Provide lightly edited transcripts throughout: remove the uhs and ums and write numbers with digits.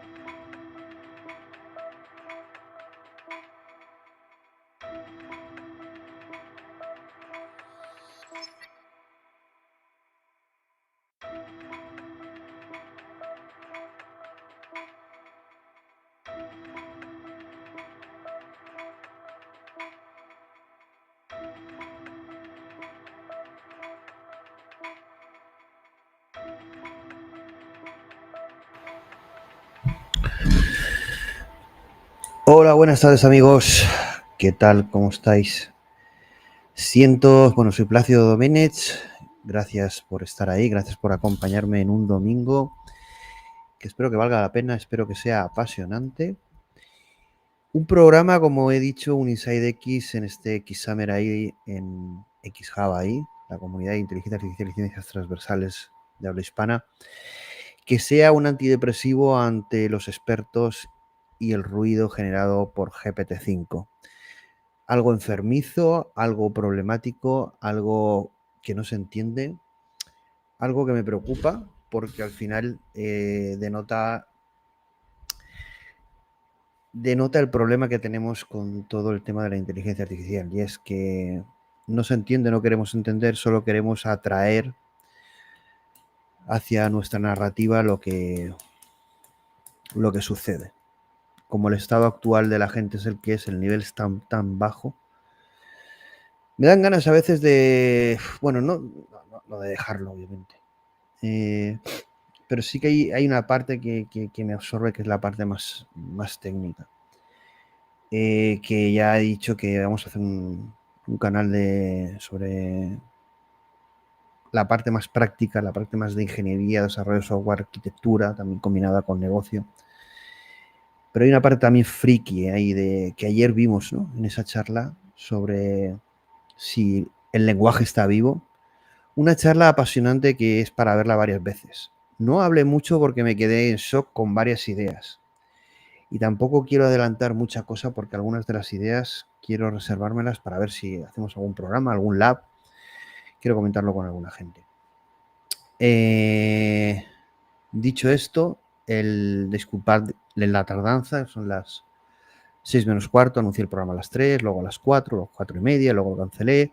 you Hola, buenas tardes amigos. ¿Qué tal? ¿Cómo estáis? Soy Plácido Doménech. Gracias por estar ahí, gracias por acompañarme en un domingo que espero que valga la pena, espero que sea apasionante. Un programa, como he dicho, un Inside X en este xHUB.AI en xHUB.AI, la comunidad de Inteligencia Artificial y Ciencias transversales de habla hispana, que sea un antidepresivo ante los expertos y el ruido generado por GPT-5. Algo enfermizo, algo problemático, algo que no se entiende, algo que me preocupa porque al final denota el problema que tenemos con todo el tema de la inteligencia artificial, y es que no se entiende, no queremos entender, solo queremos atraer hacia nuestra narrativa lo que sucede. Como el estado actual de la gente es el que es, el nivel es tan bajo, me dan ganas a veces de, bueno, no de dejarlo, obviamente. Pero sí que hay una parte que me absorbe, que es la parte más técnica. Que ya he dicho que vamos a hacer un canal sobre la parte más práctica, la parte más de ingeniería, desarrollo de software, arquitectura, también combinada con negocio. Pero hay una parte también friki ahí que ayer vimos, ¿no?, en esa charla sobre si el lenguaje está vivo. Una charla apasionante que es para verla varias veces. No hablé mucho porque me quedé en shock con varias ideas. Y tampoco quiero adelantar mucha cosa porque algunas de las ideas quiero reservármelas para ver si hacemos algún programa, algún lab. Quiero comentarlo con alguna gente. Dicho esto, disculpad la tardanza, son las 6 menos cuarto, anuncié el programa a las 3, luego a las 4, luego 4 y media, luego lo cancelé.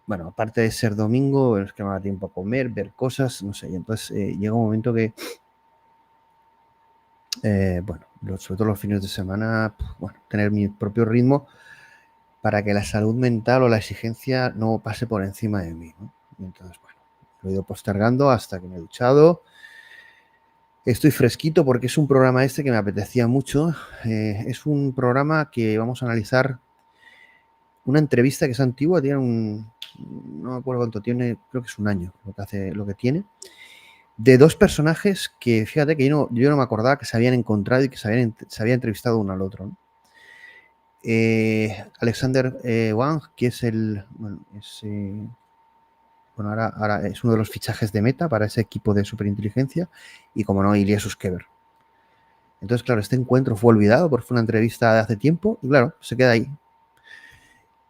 Bueno, aparte de ser domingo, es que me da tiempo a comer, ver cosas, no sé. Y entonces llega un momento que, sobre todo los fines de semana, tener mi propio ritmo para que la salud mental o la exigencia no pase por encima de mí, ¿no? Y entonces, lo he ido postergando hasta que me he duchado. Estoy fresquito porque es un programa que me apetecía mucho. Es un programa que vamos a analizar una entrevista que es antigua, no me acuerdo cuánto tiene, creo que es un año lo que tiene, de dos personajes que, fíjate que yo no me acordaba que se habían encontrado y que se había entrevistado uno al otro, ¿no? Alexandr, Wang, que es ahora es uno de los fichajes de Meta para ese equipo de superinteligencia, y como no, Ilya Sutskever. Entonces, claro, este encuentro fue olvidado porque fue una entrevista de hace tiempo y, claro, se queda ahí.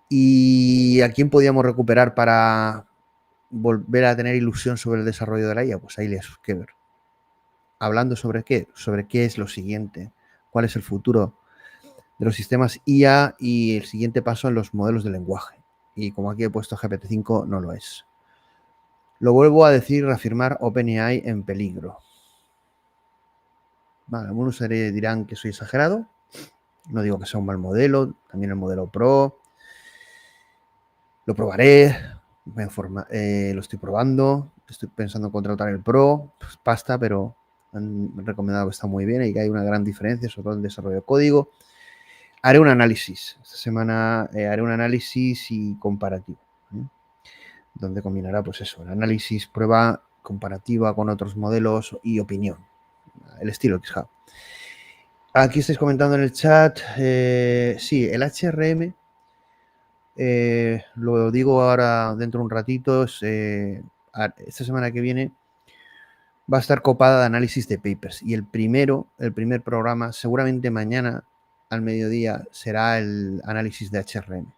¿Y a quién podíamos recuperar para volver a tener ilusión sobre el desarrollo de la IA? Pues a Ilya Sutskever. Hablando sobre qué es lo siguiente, cuál es el futuro de los sistemas IA y el siguiente paso en los modelos de lenguaje. Y como aquí he puesto GPT-5, no lo es. Lo vuelvo a decir, reafirmar, OpenAI en peligro. Vale, algunos dirán que soy exagerado. No digo que sea un mal modelo, también el modelo Pro. Lo probaré, lo estoy probando, estoy pensando en contratar el Pro, pues pasta, pero han recomendado que está muy bien y que hay una gran diferencia, sobre todo en el desarrollo de código. Haré un análisis, esta semana haré un análisis y comparativo, donde combinará pues eso, el análisis, prueba comparativa con otros modelos y opinión, el estilo xHUB. Aquí estáis comentando en el chat, sí, el HRM, lo digo ahora dentro de un ratito, esta semana que viene va a estar copada de análisis de papers, y el primer programa, seguramente mañana al mediodía, será el análisis de HRM.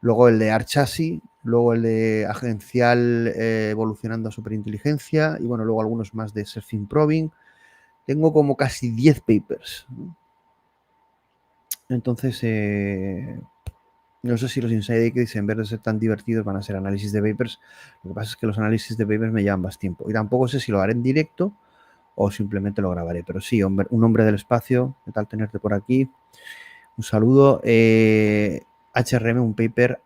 Luego el de Archasi, luego el de agencial evolucionando a superinteligencia, y bueno, luego algunos más de self-improving. Tengo como casi 10 papers, ¿no? Entonces, no sé si los Inside X, en vez de ser tan divertidos, van a ser análisis de papers. Lo que pasa es que los análisis de papers me llevan más tiempo. Y tampoco sé si lo haré en directo o simplemente lo grabaré. Pero sí, un hombre del espacio, ¿qué tal tenerte por aquí? Un saludo. HRM, un paper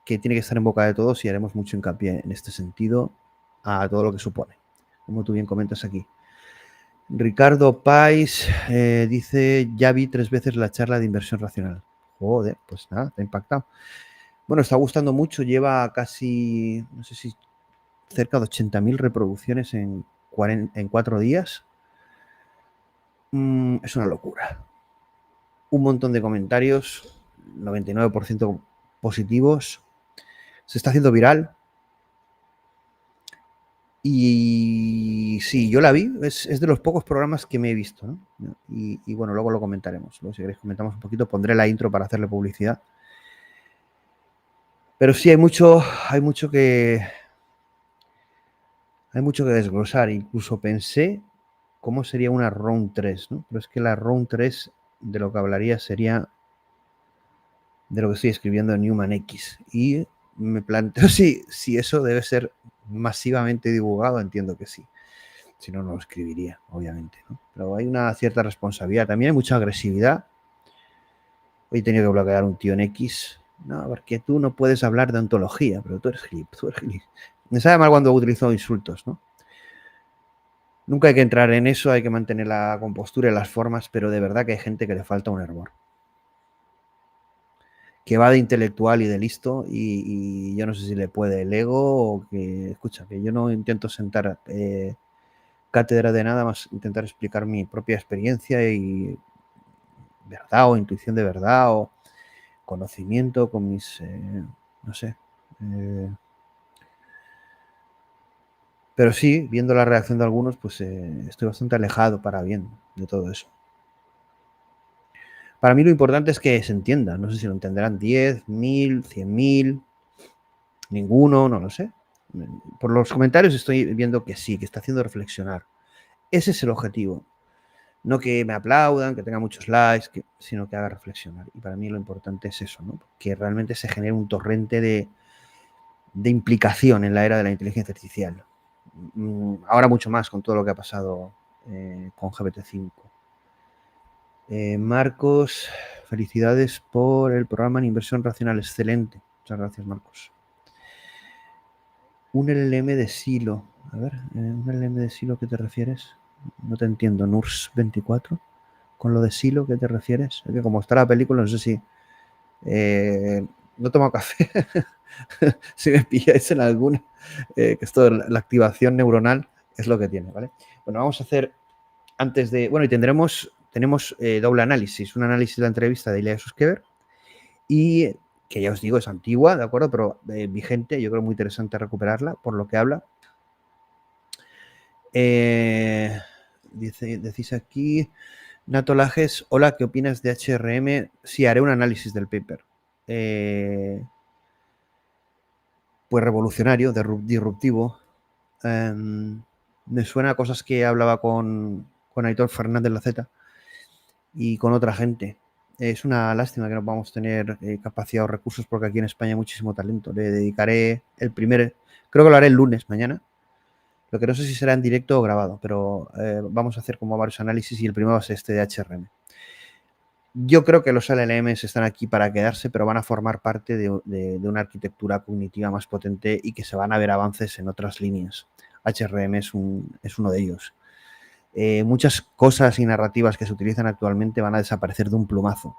que tiene que estar en boca de todos, y haremos mucho hincapié en este sentido a todo lo que supone, como tú bien comentas aquí. Ricardo Pais dice, ya vi 3 veces la charla de inversión racional. Joder, pues nada, te ha impactado. Bueno, está gustando mucho, lleva casi, no sé si cerca de 80.000 reproducciones en 4 días. Es una locura. Un montón de comentarios, 99% positivos. Se está haciendo viral. Y sí, yo la vi, es de los pocos programas que me he visto, ¿no? Y bueno, luego lo comentaremos. Luego, si queréis, comentamos un poquito. Pondré la intro para hacerle publicidad. Pero sí, hay mucho que desglosar. Incluso pensé cómo sería una round 3, ¿no? Pero es que la round 3 de lo que hablaría sería de lo que estoy escribiendo en Newman X. Y me planteo si eso debe ser masivamente divulgado. Entiendo que sí. Si no, no lo escribiría, obviamente, ¿no? Pero hay una cierta responsabilidad. También hay mucha agresividad. Hoy he tenido que bloquear a un tío en X. No, porque tú no puedes hablar de ontología, pero tú eres gilipollas. Me sabe mal cuando utilizo insultos, ¿no? Nunca hay que entrar en eso, hay que mantener la compostura y las formas, pero de verdad que hay gente que le falta un hervor. Que va de intelectual y de listo, y yo no sé si le puede el ego o que, escucha, que yo no intento sentar cátedra de nada más, intentar explicar mi propia experiencia y verdad o intuición de verdad o conocimiento con mis, no sé. Pero sí, viendo la reacción de algunos, pues estoy bastante alejado para bien de todo eso. Para mí lo importante es que se entienda. No sé si lo entenderán 10, 1000, 100.000, ninguno, no lo sé. Por los comentarios estoy viendo que sí, que está haciendo reflexionar. Ese es el objetivo. No que me aplaudan, que tenga muchos likes, sino que haga reflexionar. Y para mí lo importante es eso, ¿no? Que realmente se genere un torrente de implicación en la era de la inteligencia artificial. Ahora mucho más con todo lo que ha pasado con GPT-5. Marcos, felicidades por el programa en inversión racional. Excelente. Muchas gracias, Marcos. Un LLM de silo. A ver, ¿un LLM de silo qué te refieres? No te entiendo. NURS 24. ¿Con lo de silo qué te refieres? Es que como está la película, no sé si... no tomo café. Si me pilláis en alguna. Que esto, la activación neuronal es lo que tiene, ¿vale? Bueno, vamos a hacer antes de... Bueno, y tenemos doble análisis. Un análisis de la entrevista de Ilya Sutskever y que ya os digo, es antigua, ¿de acuerdo? Pero vigente, yo creo muy interesante recuperarla por lo que habla. Decís aquí, Nato Lajes, hola, ¿qué opinas de HRM? Sí, haré un análisis del paper. Pues revolucionario, disruptivo. Me suena a cosas que hablaba con Aitor Fernández Laceta y con otra gente. Es una lástima que no vamos a tener capacidad o recursos porque aquí en España hay muchísimo talento. Le dedicaré creo que lo haré el lunes, mañana. Lo que no sé si será en directo o grabado, pero vamos a hacer como varios análisis y el primero va a ser este de HRM. Yo creo que los LLMs están aquí para quedarse, pero van a formar parte de una arquitectura cognitiva más potente y que se van a ver avances en otras líneas. HRM es uno de ellos. Muchas cosas y narrativas que se utilizan actualmente van a desaparecer de un plumazo.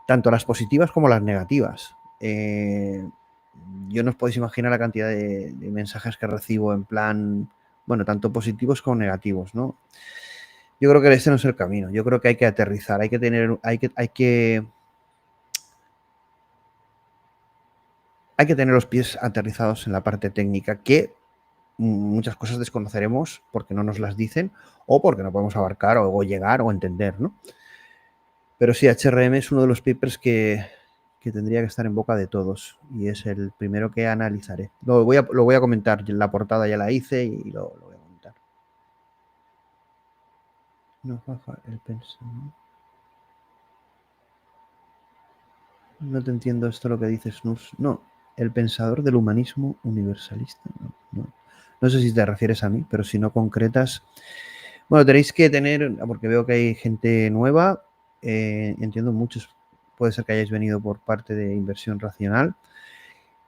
Tanto las positivas como las negativas. Yo no os podéis imaginar la cantidad de mensajes que recibo en plan, bueno, tanto positivos como negativos, ¿no? Yo creo que este no es el camino. Yo creo que hay que aterrizar, hay que tener los pies aterrizados en la parte técnica, que muchas cosas desconoceremos porque no nos las dicen o porque no podemos abarcar o llegar o entender, ¿no? Pero sí, HRM es uno de los papers que tendría que estar en boca de todos y es el primero que analizaré. Lo voy a comentar, la portada ya la hice y lo voy a comentar. No baja el pensamiento. No te entiendo esto lo que dices, Nurs. No, el pensador del humanismo universalista. No sé si te refieres a mí, pero si no concretas... Bueno, tenéis que tener, porque veo que hay gente nueva, entiendo muchos, puede ser que hayáis venido por parte de inversión racional,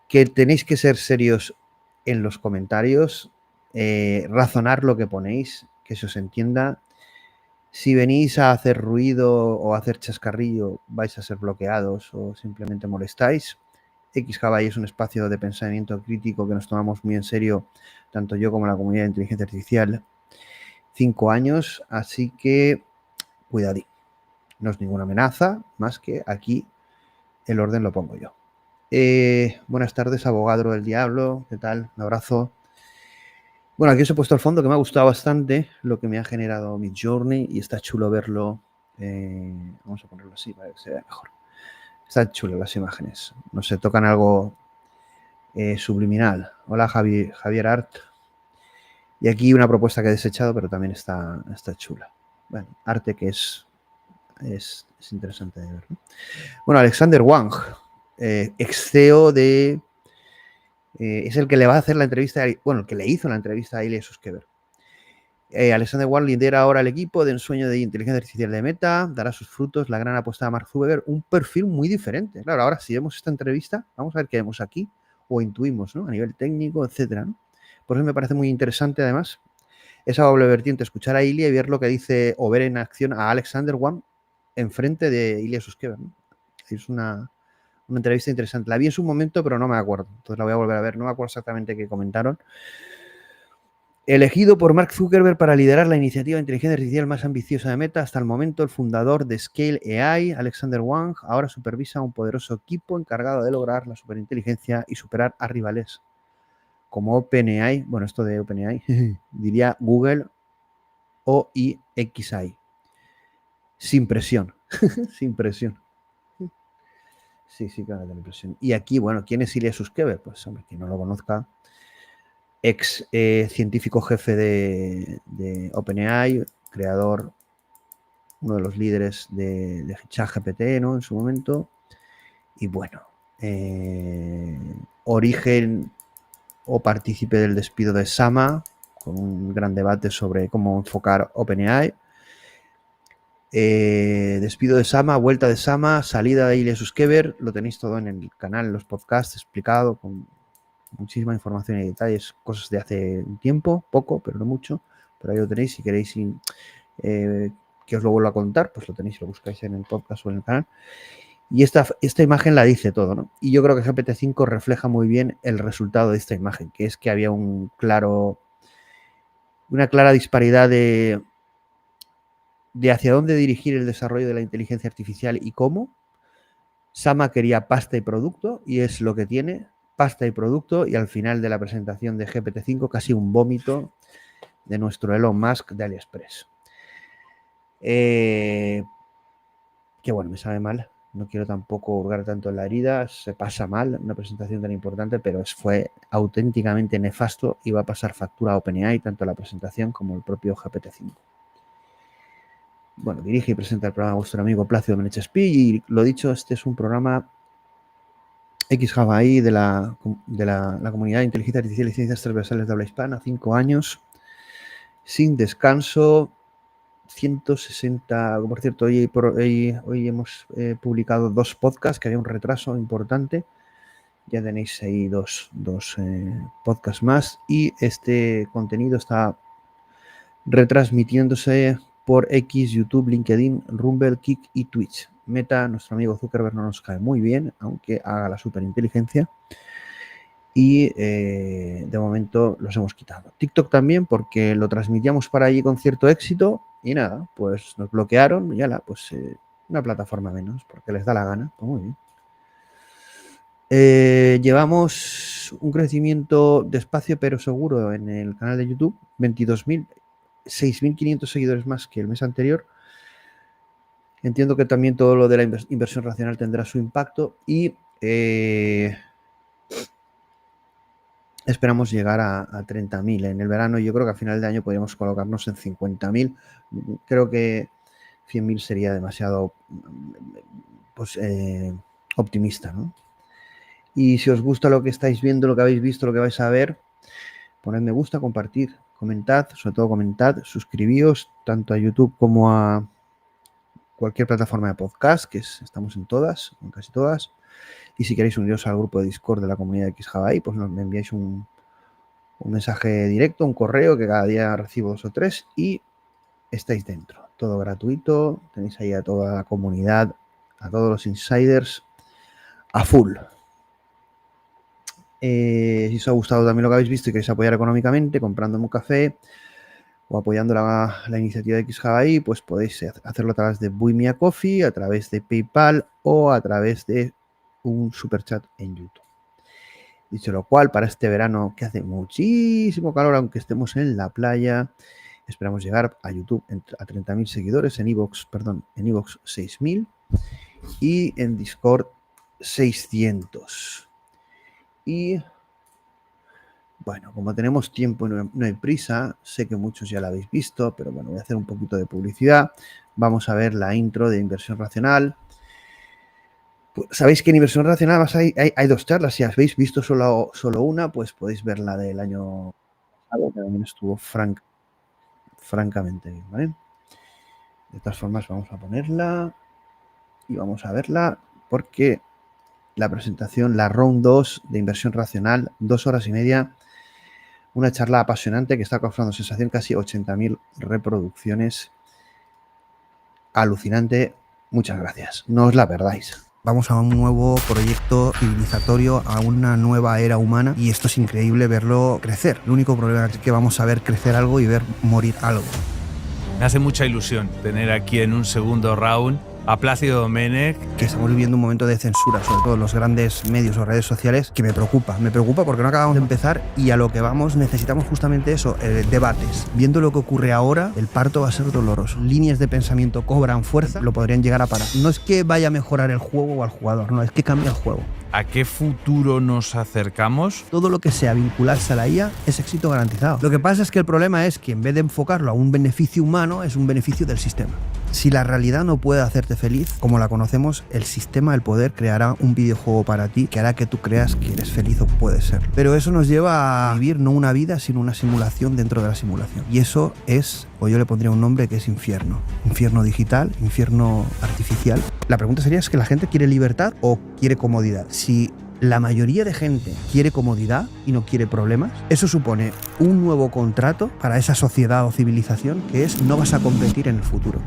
que tenéis que ser serios en los comentarios, razonar lo que ponéis, que se os entienda Si venís a hacer ruido o a hacer chascarrillo, vais a ser bloqueados o simplemente molestáis. xHUB.AI es un espacio de pensamiento crítico que nos tomamos muy en serio, tanto yo como la comunidad de inteligencia artificial, 5 años, así que cuidadín. No es ninguna amenaza, más que aquí el orden lo pongo yo. Buenas tardes, abogado del diablo, ¿qué tal? Un abrazo. Bueno, aquí os he puesto el fondo que me ha gustado bastante lo que me ha generado Midjourney y está chulo verlo. Vamos a ponerlo así para que se vea mejor. Están chulas las imágenes. No sé, tocan algo subliminal. Hola, Javier Art. Y aquí una propuesta que he desechado, pero también está chula. Bueno, arte que es interesante de ver, ¿no? Bueno, Alexandr Wang, ex CEO de... es el que le va a hacer la entrevista, bueno, el que le hizo la entrevista a Ilya Sutskever. Alexandr Wang lidera ahora el equipo de ensueño de inteligencia artificial de Meta, dará sus frutos la gran apuesta de Mark Zuckerberg, un perfil muy diferente. Claro, ahora si vemos esta entrevista, vamos a ver qué vemos aquí, o intuimos, ¿no? A nivel técnico, etcétera, ¿no? Por eso me parece muy interesante, además, esa doble vertiente, escuchar a Ilya y ver lo que dice, o ver en acción a Alexandr Wang enfrente de Ilya Sutskever, ¿no? Es una entrevista interesante. La vi en su momento, pero no me acuerdo. Entonces la voy a volver a ver. No me acuerdo exactamente qué comentaron. Elegido por Mark Zuckerberg para liderar la iniciativa de inteligencia artificial más ambiciosa de Meta, hasta el momento el fundador de Scale.AI, Alexandr Wang, ahora supervisa un poderoso equipo encargado de lograr la superinteligencia y superar a rivales como OpenAI, bueno, esto de OpenAI, diría Google o xAI. Sin presión, sin presión. Sí, claro, de impresión. Y aquí, bueno, ¿quién es Ilya Sutskever? Pues, hombre, quien no lo conozca, ex científico jefe de OpenAI, creador, uno de los líderes de ChatGPT, ¿no? En su momento. Y bueno, origen o partícipe del despido de Sama, con un gran debate sobre cómo enfocar OpenAI. Despido de Sama, vuelta de Sama, salida de Ilya Sutskever, lo tenéis todo en el canal, en los podcasts, explicado con muchísima información y detalles, cosas de hace un tiempo, poco, pero no mucho, pero ahí lo tenéis. Si queréis que os lo vuelva a contar, pues lo tenéis, lo buscáis en el podcast o en el canal. Y esta imagen la dice todo, ¿no? Y yo creo que GPT-5 refleja muy bien el resultado de esta imagen, que es que había una clara disparidad de hacia dónde dirigir el desarrollo de la inteligencia artificial y cómo. Sama quería pasta y producto, y es lo que tiene, pasta y producto, y al final de la presentación de GPT-5 casi un vómito de nuestro Elon Musk de AliExpress. Que bueno, me sabe mal, no quiero tampoco hurgar tanto en la herida, se pasa mal una presentación tan importante, pero fue auténticamente nefasto y va a pasar factura a OpenAI, tanto la presentación como el propio GPT-5. Bueno, dirige y presenta el programa vuestro amigo Plácido, Doménech, Espí, y lo dicho, este es un programa xHUB.AI de la comunidad de Inteligencia Artificial y Ciencias transversales de habla hispana, 5 años, sin descanso, 160, por cierto, hoy hemos publicado 2 podcasts, que había un retraso importante, ya tenéis ahí dos podcasts más, y este contenido está retransmitiéndose por X, YouTube, LinkedIn, Rumble, Kick y Twitch. Meta, nuestro amigo Zuckerberg, no nos cae muy bien, aunque haga la superinteligencia. Y de momento los hemos quitado. TikTok también, porque lo transmitíamos para allí con cierto éxito y nada, pues nos bloquearon y ala, pues una plataforma menos, porque les da la gana. Pues muy bien. Llevamos un crecimiento despacio pero seguro en el canal de YouTube, 22.000, 6.500 seguidores más que el mes anterior. Entiendo que también todo lo de la inversión racional tendrá su impacto y esperamos llegar a 30.000 en el verano. Yo creo que a final de año podríamos colocarnos en 50.000. Creo que 100.000 sería demasiado pues, optimista, ¿no? Y si os gusta lo que estáis viendo, lo que habéis visto, lo que vais a ver, poned me gusta, compartid, comentad, sobre todo comentad, suscribíos tanto a YouTube como a cualquier plataforma de podcast, que estamos en todas, en casi todas. Y si queréis uniros al grupo de Discord de la comunidad de xHUB.AI, pues me enviáis un mensaje directo, un correo, que cada día recibo 2 o 3 y estáis dentro. todo gratuito. Tenéis ahí a toda la comunidad, a todos los insiders, a full. Si os ha gustado también lo que habéis visto y queréis apoyar económicamente, comprándome un café o apoyando la iniciativa de xHUB.AI, pues podéis hacerlo a través de Buy Me a Coffee, a través de PayPal o a través de un superchat en YouTube. Dicho lo cual, para este verano que hace muchísimo calor, aunque estemos en la playa, esperamos llegar a YouTube a 30.000 seguidores, en iVoox 6.000 y en Discord 600. Y bueno, como tenemos tiempo y no hay prisa, sé que muchos ya la habéis visto, pero bueno, voy a hacer un poquito de publicidad. Vamos a ver la intro de Inversión Racional. Pues, sabéis que en Inversión Racional hay dos charlas. Si habéis visto solo una, pues podéis ver la del año pasado, que también estuvo francamente bien, ¿vale? De todas formas, vamos a ponerla y vamos a verla porque la presentación, la Round 2 de Inversión Racional, 2 horas y media, una charla apasionante que está causando sensación, casi 80.000 reproducciones. Alucinante. Muchas gracias. No os la perdáis. Vamos a un nuevo proyecto civilizatorio, a una nueva era humana, y esto es increíble verlo crecer. El único problema es que vamos a ver crecer algo y ver morir algo. Me hace mucha ilusión tener aquí en un segundo round a Plácido Doménech. Que estamos viviendo un momento de censura, sobre todo en los grandes medios o redes sociales, que me preocupa porque no acabamos de empezar y a lo que vamos necesitamos justamente eso, debates. Viendo lo que ocurre ahora, el parto va a ser doloroso. Líneas de pensamiento cobran fuerza, lo podrían llegar a parar. No es que vaya a mejorar el juego o al jugador, no, es que cambia el juego. ¿A qué futuro nos acercamos? Todo lo que sea vincularse a la IA es éxito garantizado. Lo que pasa es que el problema es que en vez de enfocarlo a un beneficio humano, es un beneficio del sistema. Si la realidad no puede hacerte feliz, como la conocemos, el sistema, el poder, creará un videojuego para ti que hará que tú creas que eres feliz o puedes ser. Pero eso nos lleva a vivir no una vida, sino una simulación dentro de la simulación. Y eso es, o yo le pondría un nombre que es infierno. Infierno digital, infierno artificial. La pregunta sería, ¿es que la gente quiere libertad o quiere comodidad? Si la mayoría de gente quiere comodidad y no quiere problemas, eso supone un nuevo contrato para esa sociedad o civilización, que es: no vas a competir en el futuro.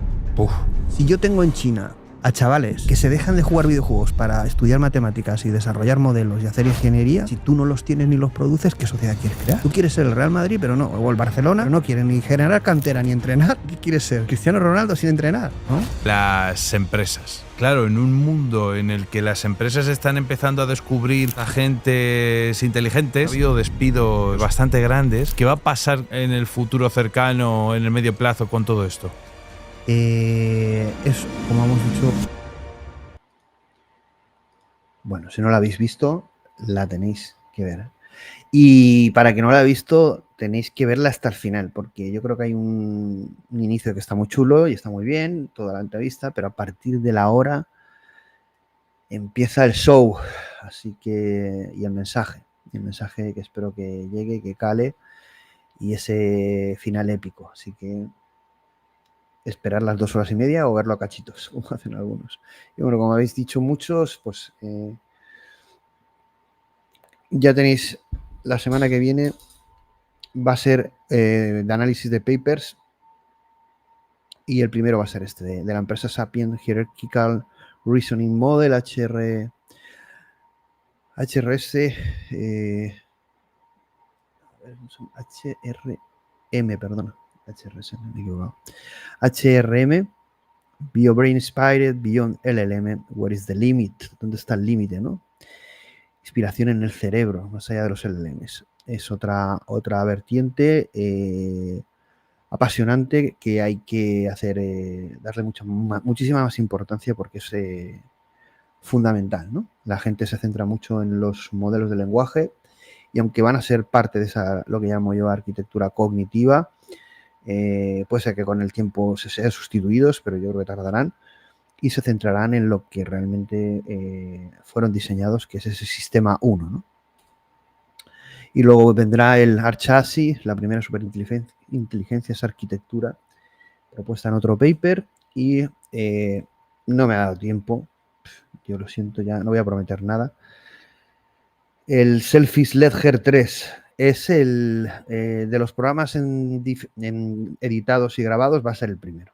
Si yo tengo en China a chavales que se dejan de jugar videojuegos para estudiar matemáticas y desarrollar modelos y hacer ingeniería, si tú no los tienes ni los produces, ¿qué sociedad quieres crear? Tú quieres ser el Real Madrid, pero no, o el Barcelona, pero no quieres ni generar cantera ni entrenar. ¿Qué quieres ser? Cristiano Ronaldo sin entrenar, ¿no? Las empresas. Claro, en un mundo en el que las empresas están empezando a descubrir agentes inteligentes, ha habido despidos bastante grandes. ¿Qué va a pasar en el futuro cercano, en el medio plazo, con todo esto? Eso, como hemos dicho, bueno, si no la habéis visto, la tenéis que ver. Y para que no la habéis visto, tenéis que verla hasta el final, porque yo creo que hay un inicio que está muy chulo y está muy bien, toda la entrevista, pero a partir de la hora empieza el show. Así que, y el mensaje que espero que llegue, que cale, y ese final épico. Así que esperar las 2 horas y media o verlo a cachitos, como hacen algunos. Y bueno, como habéis dicho muchos, pues ya tenéis, la semana que viene va a ser de análisis de papers, y el primero va a ser este, de la empresa Sapient Hierarchical Reasoning Model, HRS, HRM, perdona, HRS, me he equivocado. HRM, BioBrain Inspired Beyond LLM, Where is the limit? ¿Dónde está el límite, no? Inspiración en el cerebro, más allá de los LLMs. Es otra vertiente apasionante que hay que hacer, darle muchísima más importancia, porque es fundamental, ¿no? La gente se centra mucho en los modelos de lenguaje, y aunque van a ser parte de esa, lo que llamo yo, arquitectura cognitiva, puede ser que con el tiempo se sean sustituidos, pero yo creo que tardarán, y se centrarán en lo que realmente fueron diseñados, que es ese sistema 1, ¿no? Y luego vendrá el ArchASI, la primera superinteligencia, esa arquitectura propuesta en otro paper, y no me ha dado tiempo, yo lo siento, ya no voy a prometer nada. El Selfish Ledger 3 es el de los programas editados y grabados, va a ser el primero.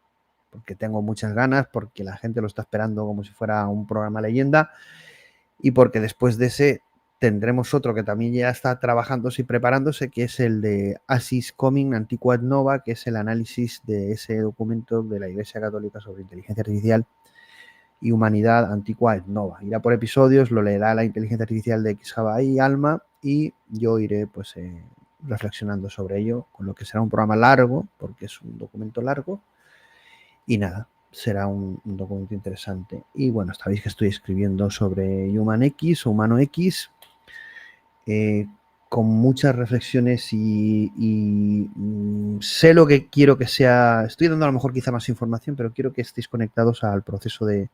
porque tengo muchas ganas, porque la gente lo está esperando como si fuera un programa leyenda y porque después de ese tendremos otro que también ya está trabajándose y preparándose, que es el de Asis Coming Antiqua et Nova, que es el análisis de ese documento de la Iglesia Católica sobre inteligencia artificial y humanidad antigua et nova. Irá por episodios, lo leerá la inteligencia artificial de xHUB.AI, Alma, y yo iré pues reflexionando sobre ello, con lo que será un programa largo, porque es un documento largo, y nada, será un documento interesante. Y bueno, sabéis que estoy escribiendo sobre Human X o Humano X, con muchas reflexiones y sé lo que quiero que sea. Estoy dando a lo mejor quizá más información, pero quiero que estéis conectados al proceso de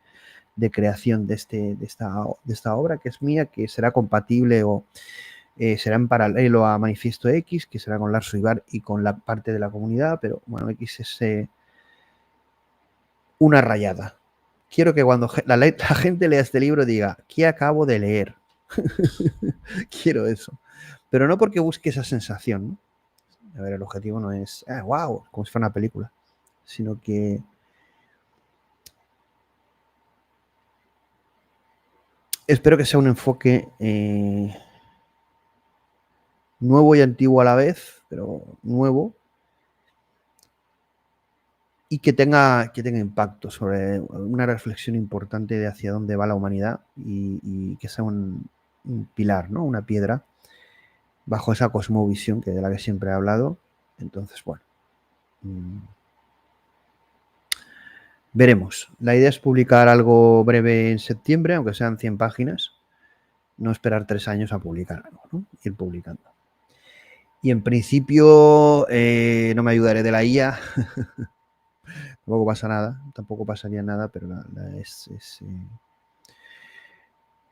creación de esta obra, que es mía, que será compatible o será en paralelo a Manifiesto X, que será con Lars Ibar y con la parte de la comunidad, pero bueno, X es una rayada. Quiero que cuando la gente lea este libro diga, ¿qué acabo de leer? Quiero eso. Pero no porque busque esa sensación, ¿no? A ver, el objetivo no es, wow, como si fuera una película, sino que espero que sea un enfoque nuevo y antiguo a la vez, pero nuevo, y que tenga impacto sobre una reflexión importante de hacia dónde va la humanidad y que sea un pilar, ¿no? Una piedra bajo esa cosmovisión de la que siempre he hablado. Entonces, bueno, veremos. La idea es publicar algo breve en septiembre, aunque sean 100 páginas, no esperar 3 años a publicar algo, ¿no? Ir publicando. Y en principio no me ayudaré de la IA, tampoco pasa nada, tampoco pasaría nada, pero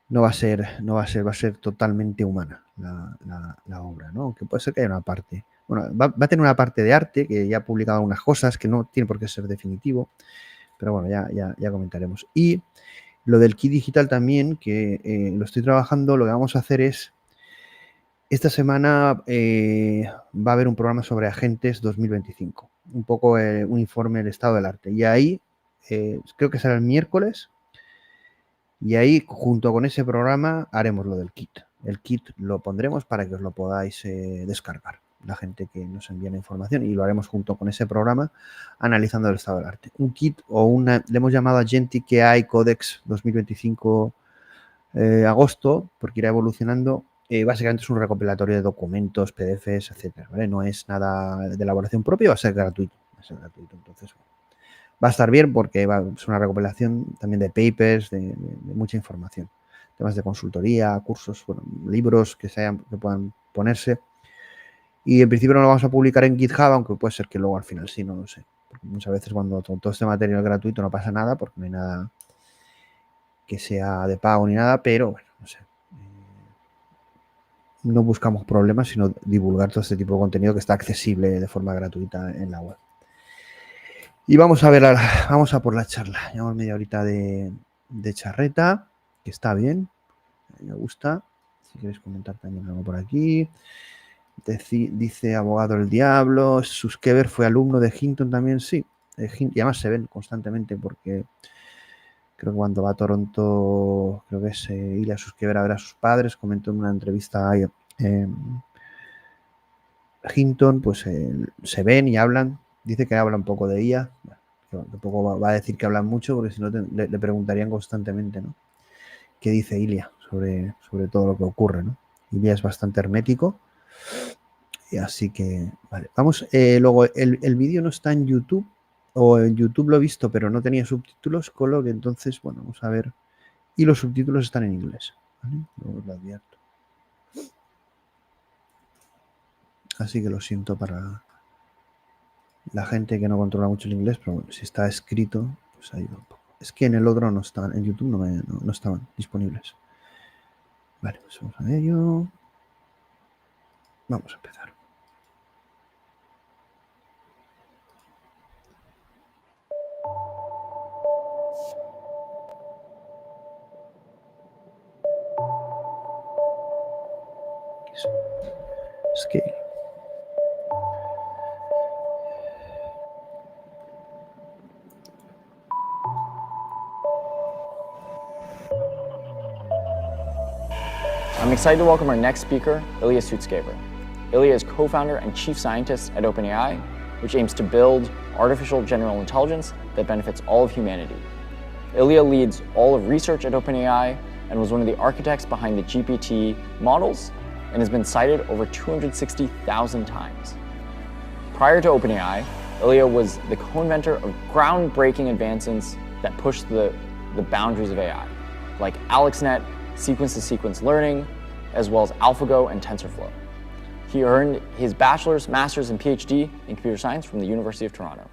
no va a ser totalmente humana la obra, ¿no? Aunque puede ser que haya una parte. Bueno, va a tener una parte de arte, que ya ha publicado algunas cosas, que no tiene por qué ser definitivo, pero bueno, ya comentaremos. Y lo del kit digital también, que lo estoy trabajando, lo que vamos a hacer es, esta semana va a haber un programa sobre agentes 2025, un poco un informe del estado del arte. Y ahí, creo que será el miércoles, y ahí, junto con ese programa, haremos lo del kit. El kit lo pondremos para que os lo podáis descargar, la gente que nos envía la información, y lo haremos junto con ese programa, analizando el estado del arte. Un kit le hemos llamado Agentic AI Codex 2025 agosto, porque irá evolucionando. Básicamente es un recopilatorio de documentos, PDFs, etcétera, ¿vale? No es nada de elaboración propia, va a ser gratuito. Entonces, va a estar bien porque es una recopilación también de papers, de mucha información. Temas de consultoría, cursos, bueno, libros que puedan ponerse. Y en principio no lo vamos a publicar en GitHub, aunque puede ser que luego al final sí, no lo sé. Porque muchas veces cuando todo este material es gratuito no pasa nada, porque no hay nada que sea de pago ni nada, pero bueno, no sé. No buscamos problemas, sino divulgar todo este tipo de contenido que está accesible de forma gratuita en la web. Y vamos a por la charla. Llevamos media horita de charreta, que está bien, me gusta. Si queréis comentar también algo por aquí. Dice abogado el diablo. Sutskever fue alumno de Hinton también, sí. Y además se ven constantemente porque creo que cuando va a Toronto, creo que es Ilya Sutskever a ver a sus padres, comentó en una entrevista a Hinton, pues se ven y hablan. Dice que habla un poco de ella. Bueno, tampoco va a decir que hablan mucho, porque si no le preguntarían constantemente, ¿no? ¿Qué dice Ilya sobre todo lo que ocurre, ¿no? Ilya es bastante hermético. Y así que, vale. Vamos, luego el vídeo no está en YouTube, o en YouTube lo he visto, pero no tenía subtítulos, con lo que entonces, bueno, vamos a ver. Y los subtítulos están en inglés, ¿vale? Luego lo advierto. Así que lo siento para la gente que no controla mucho el inglés, pero bueno, si está escrito, pues ayuda un poco. Es que en el otro no estaban, en YouTube no estaban disponibles. Vale, pues vamos a ello. Vamos a empezar. Scale. I'm excited to welcome our next speaker, Ilya Sutskever. Ilya is co-founder and chief scientist at OpenAI, which aims to build artificial general intelligence that benefits all of humanity. Ilya leads all of research at OpenAI and was one of the architects behind the GPT models and has been cited over 260,000 times. Prior to OpenAI, Ilya was the co-inventor of groundbreaking advancements that pushed the boundaries of AI, like AlexNet, sequence-to-sequence learning, as well as AlphaGo and TensorFlow. He earned his bachelor's, master's, and PhD in computer science from the University of Toronto.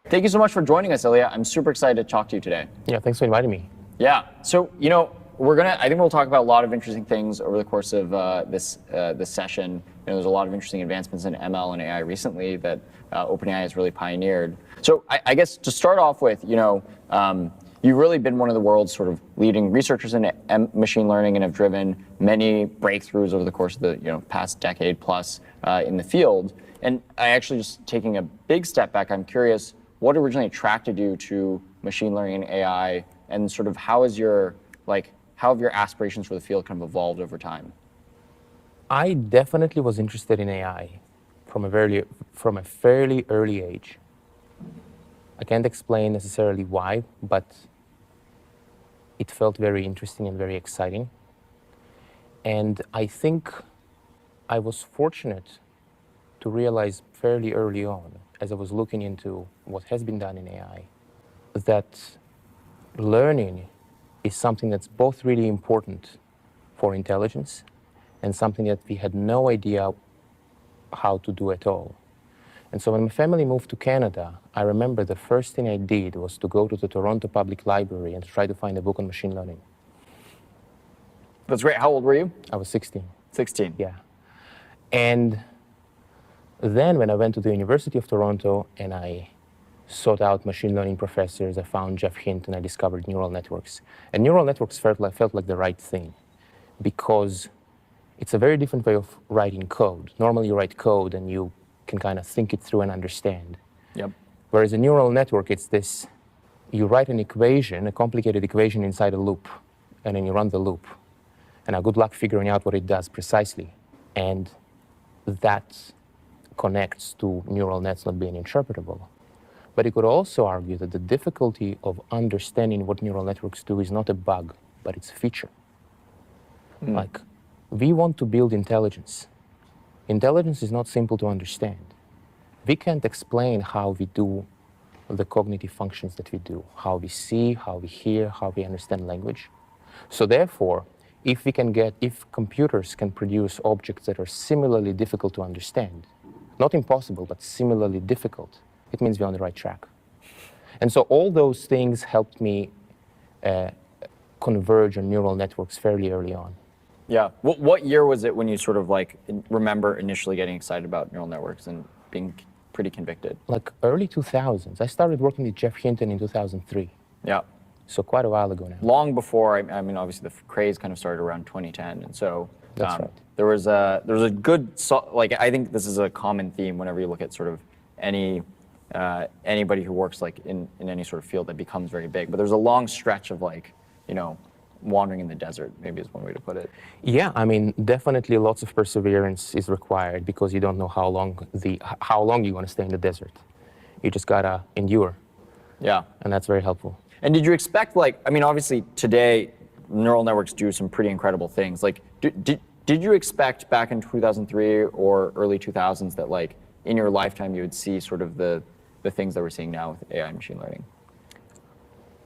Thank you so much for joining us, Ilya. I'm super excited to talk to you today. Yeah, thanks for inviting me. Yeah, so, I think we'll talk about a lot of interesting things over the course of this session. There's a lot of interesting advancements in ML and AI recently that OpenAI has really pioneered. So I guess to start off with, you've really been one of the world's sort of leading researchers in machine learning and have driven many breakthroughs over the course of the past decade plus in the field. And I actually, just taking a big step back, I'm curious, what originally attracted you to machine learning and AI, and sort of how have your aspirations for the field kind of evolved over time? I definitely was interested in AI from a fairly early age. I can't explain necessarily why, but it felt very interesting and very exciting. And I think I was fortunate to realize fairly early on, as I was looking into what has been done in AI, that learning is something that's both really important for intelligence and something that we had no idea how to do at all. And so when my family moved to Canada, I remember the first thing I did was to go to the Toronto Public Library and try to find a book on machine learning. That's great. How old were you? I was 16. 16. Yeah. And then when I went to the University of Toronto and I sought out machine learning professors, I found Jeff Hinton, and I discovered neural networks. And neural networks felt like the right thing, because it's a very different way of writing code. Normally you write code and you can kind of think it through and understand. Yep. Whereas a neural network, it's this, you write an equation, a complicated equation inside a loop, and then you run the loop. And now good luck figuring out what it does precisely. And that connects to neural nets not being interpretable. But you could also argue that the difficulty of understanding what neural networks do is not a bug, but it's a feature. Like, we want to build intelligence. Intelligence is not simple to understand. We can't explain how we do the cognitive functions that we do, how we see, how we hear, how we understand language. So therefore, if computers can produce objects that are similarly difficult to understand, not impossible, but similarly difficult, it means we're on the right track. And so all those things helped me converge on neural networks fairly early on. Yeah. What year was it when you sort of remember initially getting excited about neural networks and being pretty convicted? Like early 2000s. I started working with Jeff Hinton in 2003. Yeah. So quite a while ago now. Long before, I mean, obviously the craze kind of started around 2010, and so that's right. There was a good, I think this is a common theme whenever you look at sort of anybody who works in any sort of field that becomes very big. But there's a long stretch of wandering in the desert, maybe is one way to put it. Yeah, I mean, definitely lots of perseverance is required, because you don't know how long you're going to stay in the desert. You just gotta endure. Yeah. And that's very helpful. And did you expect, obviously today neural networks do some pretty incredible things. Did you expect back in 2003 or early 2000s that in your lifetime you would see sort of the things that we're seeing now with AI and machine learning?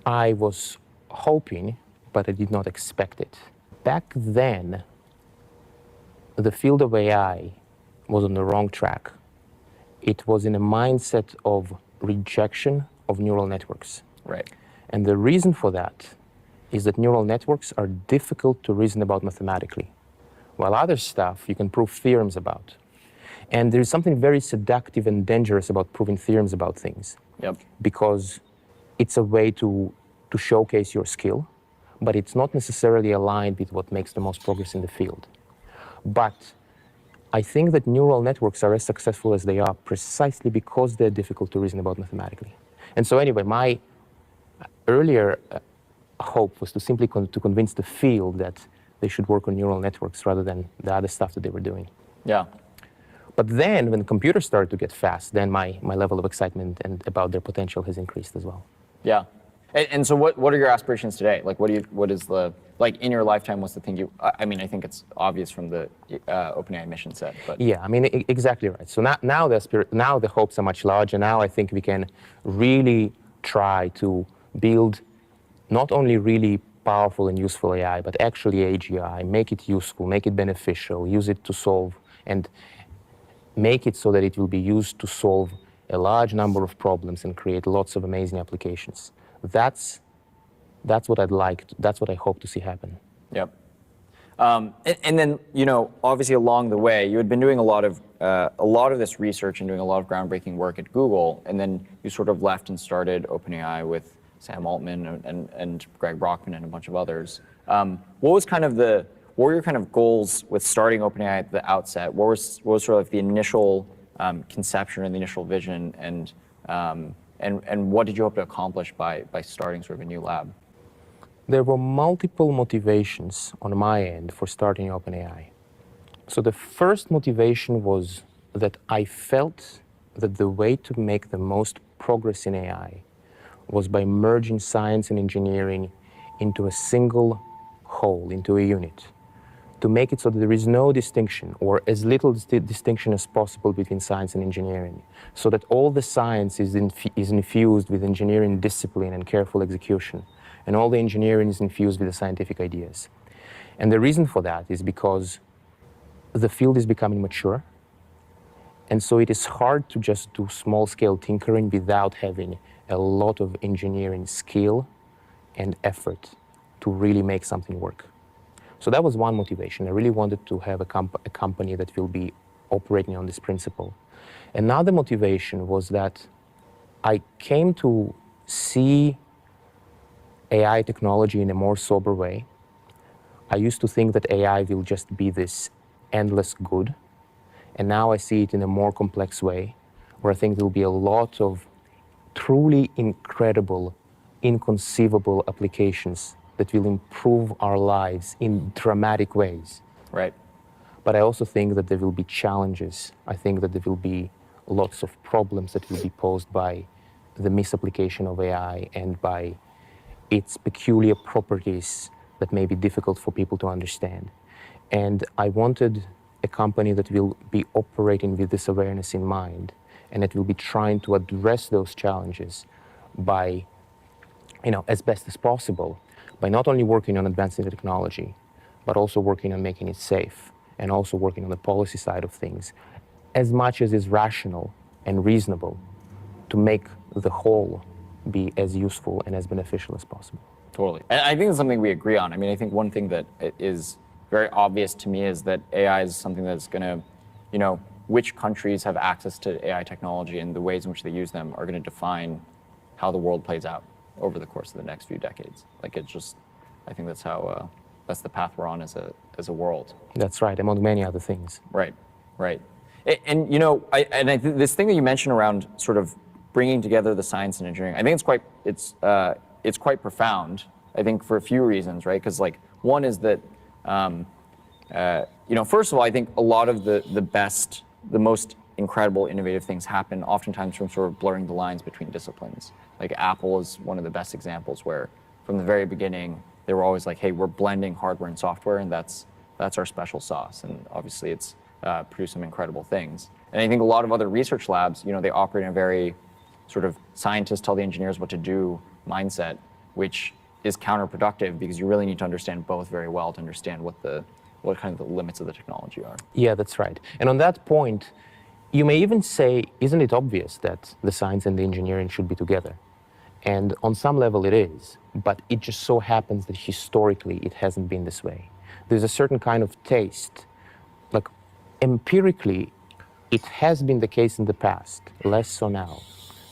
I was hoping, but I did not expect it. Back then, the field of AI was on the wrong track. It was in a mindset of rejection of neural networks. Right. And the reason for that is that neural networks are difficult to reason about mathematically, while other stuff you can prove theorems about. And there's something very seductive and dangerous about proving theorems about things. Yep. Because it's a way to showcase your skill, but it's not necessarily aligned with what makes the most progress in the field. But I think that neural networks are as successful as they are precisely because they're difficult to reason about mathematically. And so anyway, my earlier hope was to simply to convince the field that they should work on neural networks rather than the other stuff that they were doing. Yeah. But then, when computers started to get fast, then my level of excitement and about their potential has increased as well. Yeah. And so what are your aspirations today? Like, what is the, like, in your lifetime, what's the thing I mean, I think it's obvious from the OpenAI mission set, but. Yeah, I mean, exactly right. So now the hopes are much larger. Now I think we can really try to build not only really powerful and useful AI, but actually AGI, make it useful, make it beneficial, use it to solve, and make it so that it will be used to solve a large number of problems and create lots of amazing applications. That's what I'd like, that's what I hope to see happen. Yep. And then, you know, obviously along the way, you had been doing a lot of this research and doing a lot of groundbreaking work at Google, and then you sort of left and started OpenAI with Sam Altman and Greg Brockman and a bunch of others. What were your kind of goals with starting OpenAI at the outset? What was sort of like the initial conception and the initial vision, and what did you hope to accomplish by starting sort of a new lab? There were multiple motivations on my end for starting OpenAI. So the first motivation was that I felt that the way to make the most progress in AI was by merging science and engineering into a single whole, into a unit, to make it so that there is no distinction, or as little distinction as possible, between science and engineering, so that all the science is infused with engineering discipline and careful execution, and all the engineering is infused with the scientific ideas. And the reason for that is because the field is becoming mature, and so it is hard to just do small-scale tinkering without having a lot of engineering skill and effort to really make something work. So that was one motivation. I really wanted to have a company that will be operating on this principle. Another motivation was that I came to see AI technology in a more sober way. I used to think that AI will just be this endless good, and now I see it in a more complex way, where I think there will be a lot of truly incredible, inconceivable applications that will improve our lives in dramatic ways. Right. But I also think that there will be challenges. I think that there will be lots of problems that will be posed by the misapplication of AI and by its peculiar properties that may be difficult for people to understand. And I wanted a company that will be operating with this awareness in mind, and that will be trying to address those challenges by, as best as possible, by not only working on advancing the technology, but also working on making it safe, and also working on the policy side of things, as much as is rational and reasonable, to make the whole be as useful and as beneficial as possible. Totally. And I think it's something we agree on. I mean, I think one thing that is very obvious to me is that AI is something that's going to, which countries have access to AI technology and the ways in which they use them are going to define how the world plays out over the course of the next few decades. Like, it's just, I think that's how, that's the path we're on as a world. That's right, among many other things. Right, right. And I think this thing that you mentioned around sort of bringing together the science and engineering, I think it's quite profound. I think for a few reasons, right? Because like one is that, first of all, I think a lot of the most incredible, innovative things happen oftentimes from sort of blurring the lines between disciplines. Like Apple is one of the best examples where, from the very beginning, they were always like, "Hey, we're blending hardware and software, and that's our special sauce." And obviously, it's produced some incredible things. And I think a lot of other research labs, they operate in a very sort of scientists tell the engineers what to do mindset, which is counterproductive because you really need to understand both very well to understand what kind of the limits of the technology are. Yeah, that's right. And on that point, you may even say, isn't it obvious that the science and the engineering should be together? And on some level it is, but it just so happens that historically it hasn't been this way. There's a certain kind of taste, like empirically, it has been the case in the past, less so now,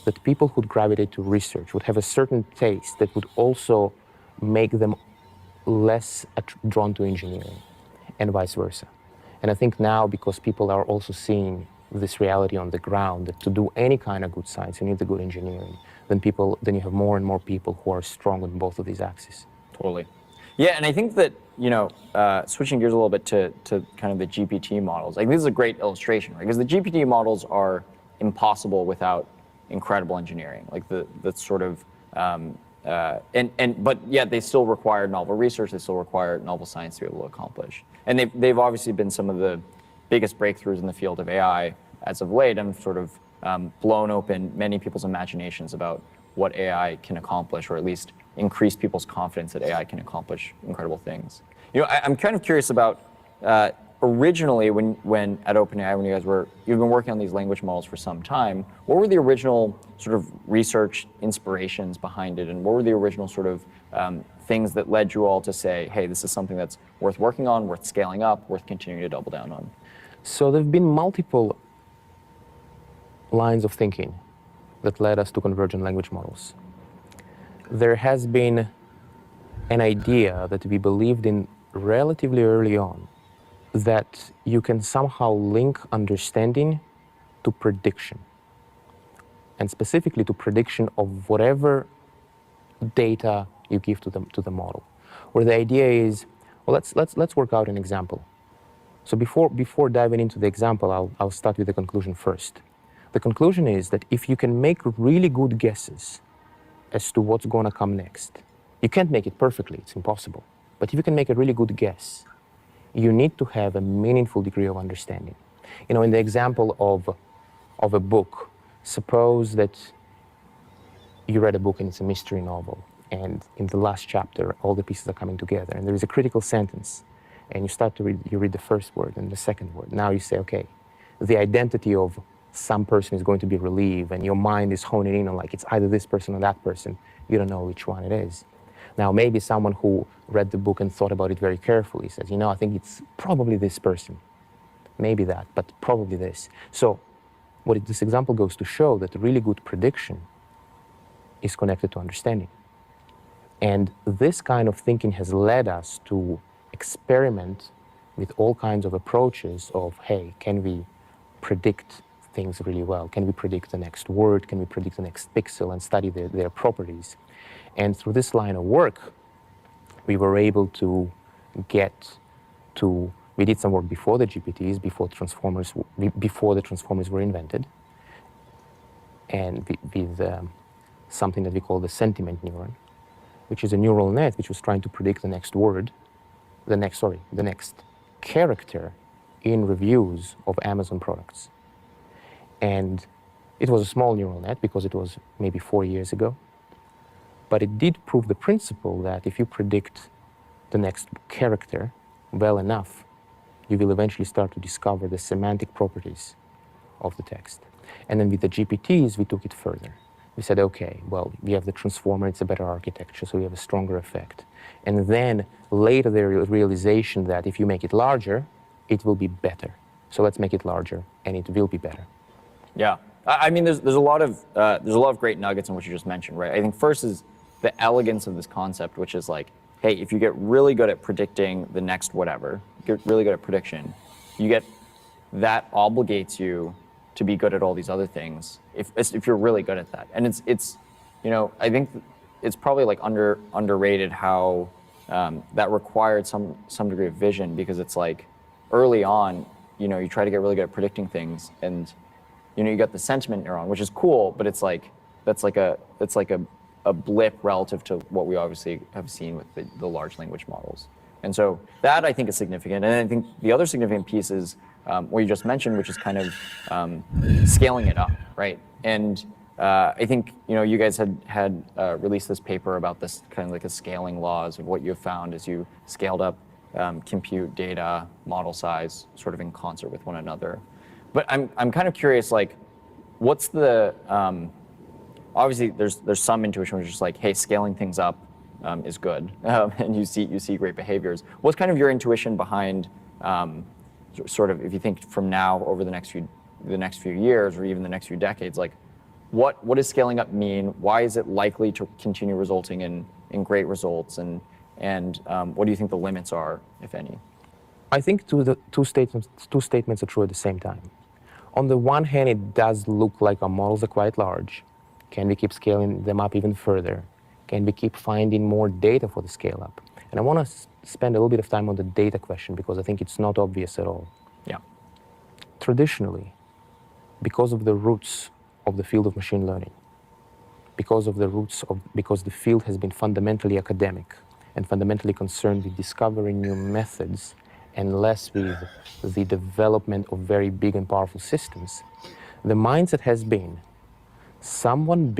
that people who'd gravitate to research would have a certain taste that would also make them less drawn to engineering, and vice versa. And I think now, because people are also seeing this reality on the ground, that to do any kind of good science, you need the good engineering, then you have more and more people who are strong on both of these axes. Totally. Yeah, and I think that, switching gears a little bit to kind of the GPT models, like this is a great illustration, right? Because the GPT models are impossible without incredible engineering, like the sort of, but yet they still require novel research, they still require novel science to be able to accomplish. And they've obviously been some of the biggest breakthroughs in the field of AI as of late, and sort of blown open many people's imaginations about what AI can accomplish, or at least increase people's confidence that AI can accomplish incredible things. I'm kind of curious about, originally when at OpenAI, when you've been working on these language models for some time, what were the original sort of research inspirations behind it, and what were the original sort of things that led you all to say, hey, this is something that's worth working on, worth scaling up, worth continuing to double down on? So there have been multiple lines of thinking that led us to convergent language models. There has been an idea that we believed in relatively early on, that you can somehow link understanding to prediction, and specifically to prediction of whatever data you give to the model. Where the idea is, well, let's work out an example. So before diving into the example, I'll start with the conclusion first. The conclusion is that if you can make really good guesses as to what's going to come next, you can't make it perfectly, it's impossible. But if you can make a really good guess, you need to have a meaningful degree of understanding. In the example of a book, suppose that you read a book and it's a mystery novel, and in the last chapter, all the pieces are coming together, and there is a critical sentence, and you read the first word and the second word. Now you say, okay, the identity of some person is going to be relieved, and your mind is honing in on, like, it's either this person or that person. You don't know which one it is. Now, maybe someone who read the book and thought about it very carefully says, I think it's probably this person. Maybe that, but probably this. So this example goes to show that really good prediction is connected to understanding. And this kind of thinking has led us to experiment with all kinds of approaches of, hey, can we predict things really well? Can we predict the next word? Can we predict the next pixel and study their properties? And through this line of work, we were able to we did some work before the GPTs, before the transformers were invented, and with something that we call the sentiment neuron, which is a neural net which was trying to predict the next word, the next character in reviews of Amazon products. And it was a small neural net because it was maybe 4 years ago. But it did prove the principle that if you predict the next character well enough, you will eventually start to discover the semantic properties of the text. And then with the GPTs, we took it further. We said, okay, well, we have the transformer, it's a better architecture, so we have a stronger effect. And then later the realization that if you make it larger, it will be better. So let's make it larger, and it will be better. Yeah, I mean, there's a lot of great nuggets in what you just mentioned, right? I think first is the elegance of this concept, which is like, hey, if you get really good at predicting the next whatever, get really good at prediction, that obligates you to be good at all these other things if you're really good at that. And it's I think it's probably like underrated how that required some degree of vision, because it's like early on, you try to get really good at predicting things, and you got the sentiment neuron, which is cool, but it's like that's like a blip relative to what we obviously have seen with the large language models. And so that, I think, is significant. And I think the other significant piece is what you just mentioned, which is kind of scaling it up, right? And I think you guys had released this paper about this kind of like the scaling laws of what you have found as you scaled up compute, data, model size, sort of in concert with one another. But I'm kind of curious, like, what's the obviously there's some intuition which is just like, hey, scaling things up is good, and you see great behaviors. What's kind of your intuition behind sort of, if you think from now over the next few years or even the next few decades, like what does scaling up mean? Why is it likely to continue resulting in great results? And what do you think the limits are, if any? I think two statements are true at the same time. On the one hand, it does look like our models are quite large. Can we keep scaling them up even further? Can we keep finding more data for the scale up? And I want to spend a little bit of time on the data question because I think it's not obvious at all. Yeah. Traditionally, because of the roots of the field of machine learning, because the field has been fundamentally academic and fundamentally concerned with discovering new methods and less with the development of very big and powerful systems, the mindset has been someone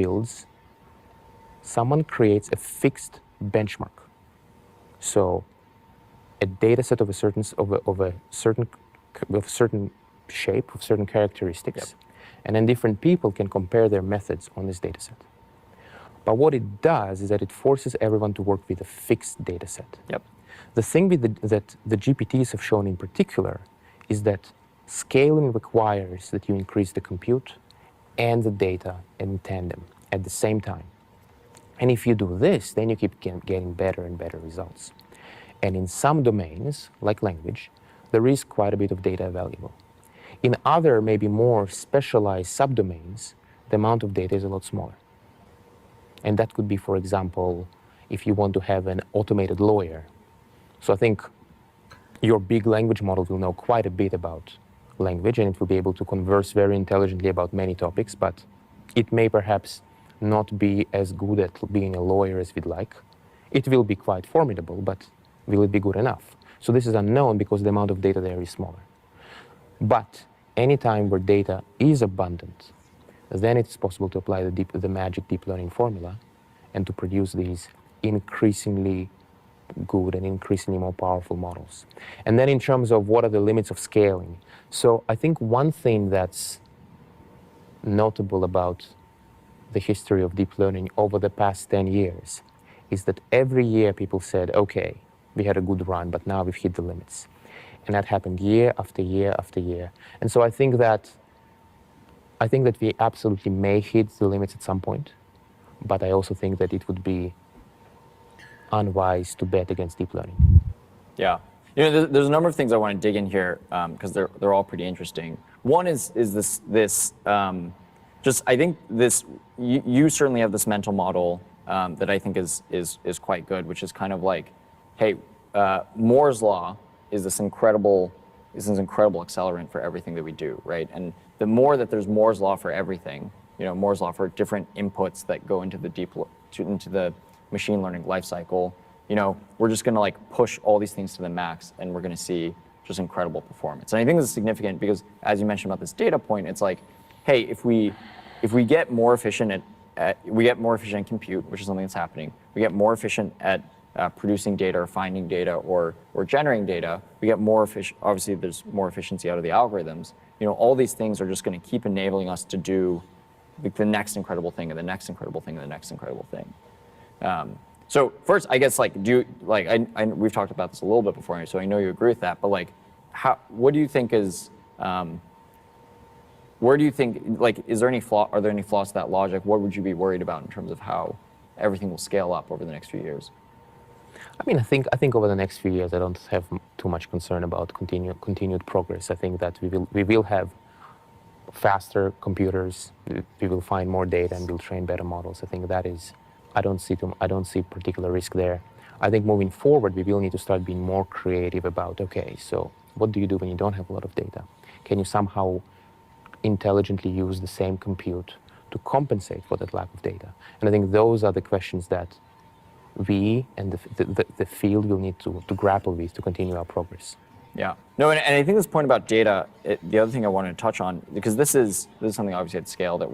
creates a fixed benchmark. So a data set of a certain shape, of certain characteristics, and then different people can compare their methods on this data set. But what it does is that it forces everyone to work with a fixed data set. Yep. The thing that the GPTs have shown in particular is that scaling requires that you increase the compute and the data in tandem at the same time. And if you do this, then you keep getting better and better results. And in some domains, like language, there is quite a bit of data available. In other, maybe more specialized subdomains, the amount of data is a lot smaller. And that could be, for example, if you want to have an automated lawyer. So I think your big language model will know quite a bit about language, and it will be able to converse very intelligently about many topics, but it may perhaps not be as good at being a lawyer as we'd like. It will be quite formidable, but will it be good enough? So this is unknown because the amount of data there is smaller. But anytime where data is abundant, then it's possible to apply the magic deep learning formula and to produce these increasingly good and increasingly more powerful models. And then in terms of what are the limits of scaling, so I think one thing that's notable about the history of deep learning over the past 10 years is that every year people said, okay, we had a good run, but now we've hit the limits. And that happened year after year after year. And so I think that we absolutely may hit the limits at some point, but I also think that it would be unwise to bet against deep learning. Yeah. You know, there's a number of things I want to dig in here because they're all pretty interesting. One is this I think this, you certainly have this mental model that I think is quite good, which is kind of like, hey, Moore's law is this incredible accelerant for everything that we do, right? And the more that there's Moore's law for everything, you know, Moore's law for different inputs that go into the machine learning lifecycle, you know, we're just going to like push all these things to the max, and we're going to see just incredible performance. And I think this is significant because, as you mentioned about this data point, it's like, hey, if we get more efficient we get more efficient in compute, which is something that's happening. We get more efficient at producing data or finding data or generating data. We get more efficient. Obviously, there's more efficiency out of the algorithms. You know, all these things are just going to keep enabling us to do like the next incredible thing and the next incredible thing and the next incredible thing. So first, I guess, like, we've talked about this a little bit before, so I know you agree with that. But like, what do you think is? Where do you think, like, are there any flaws to that logic? What would you be worried about in terms of how everything will scale up over the next few years? I mean, I think over the next few years, I don't have too much concern about continued progress. I think that we will have faster computers. We will find more data and we'll train better models. I think that is, I don't see particular risk there. I think moving forward, we will need to start being more creative about, okay, so what do you do when you don't have a lot of data? Can you somehow intelligently use the same compute to compensate for that lack of data? And I think those are the questions that we and the field will need to grapple with to continue our progress. Yeah. No, and I think this point about data, the other thing I wanted to touch on, because this is something obviously at scale that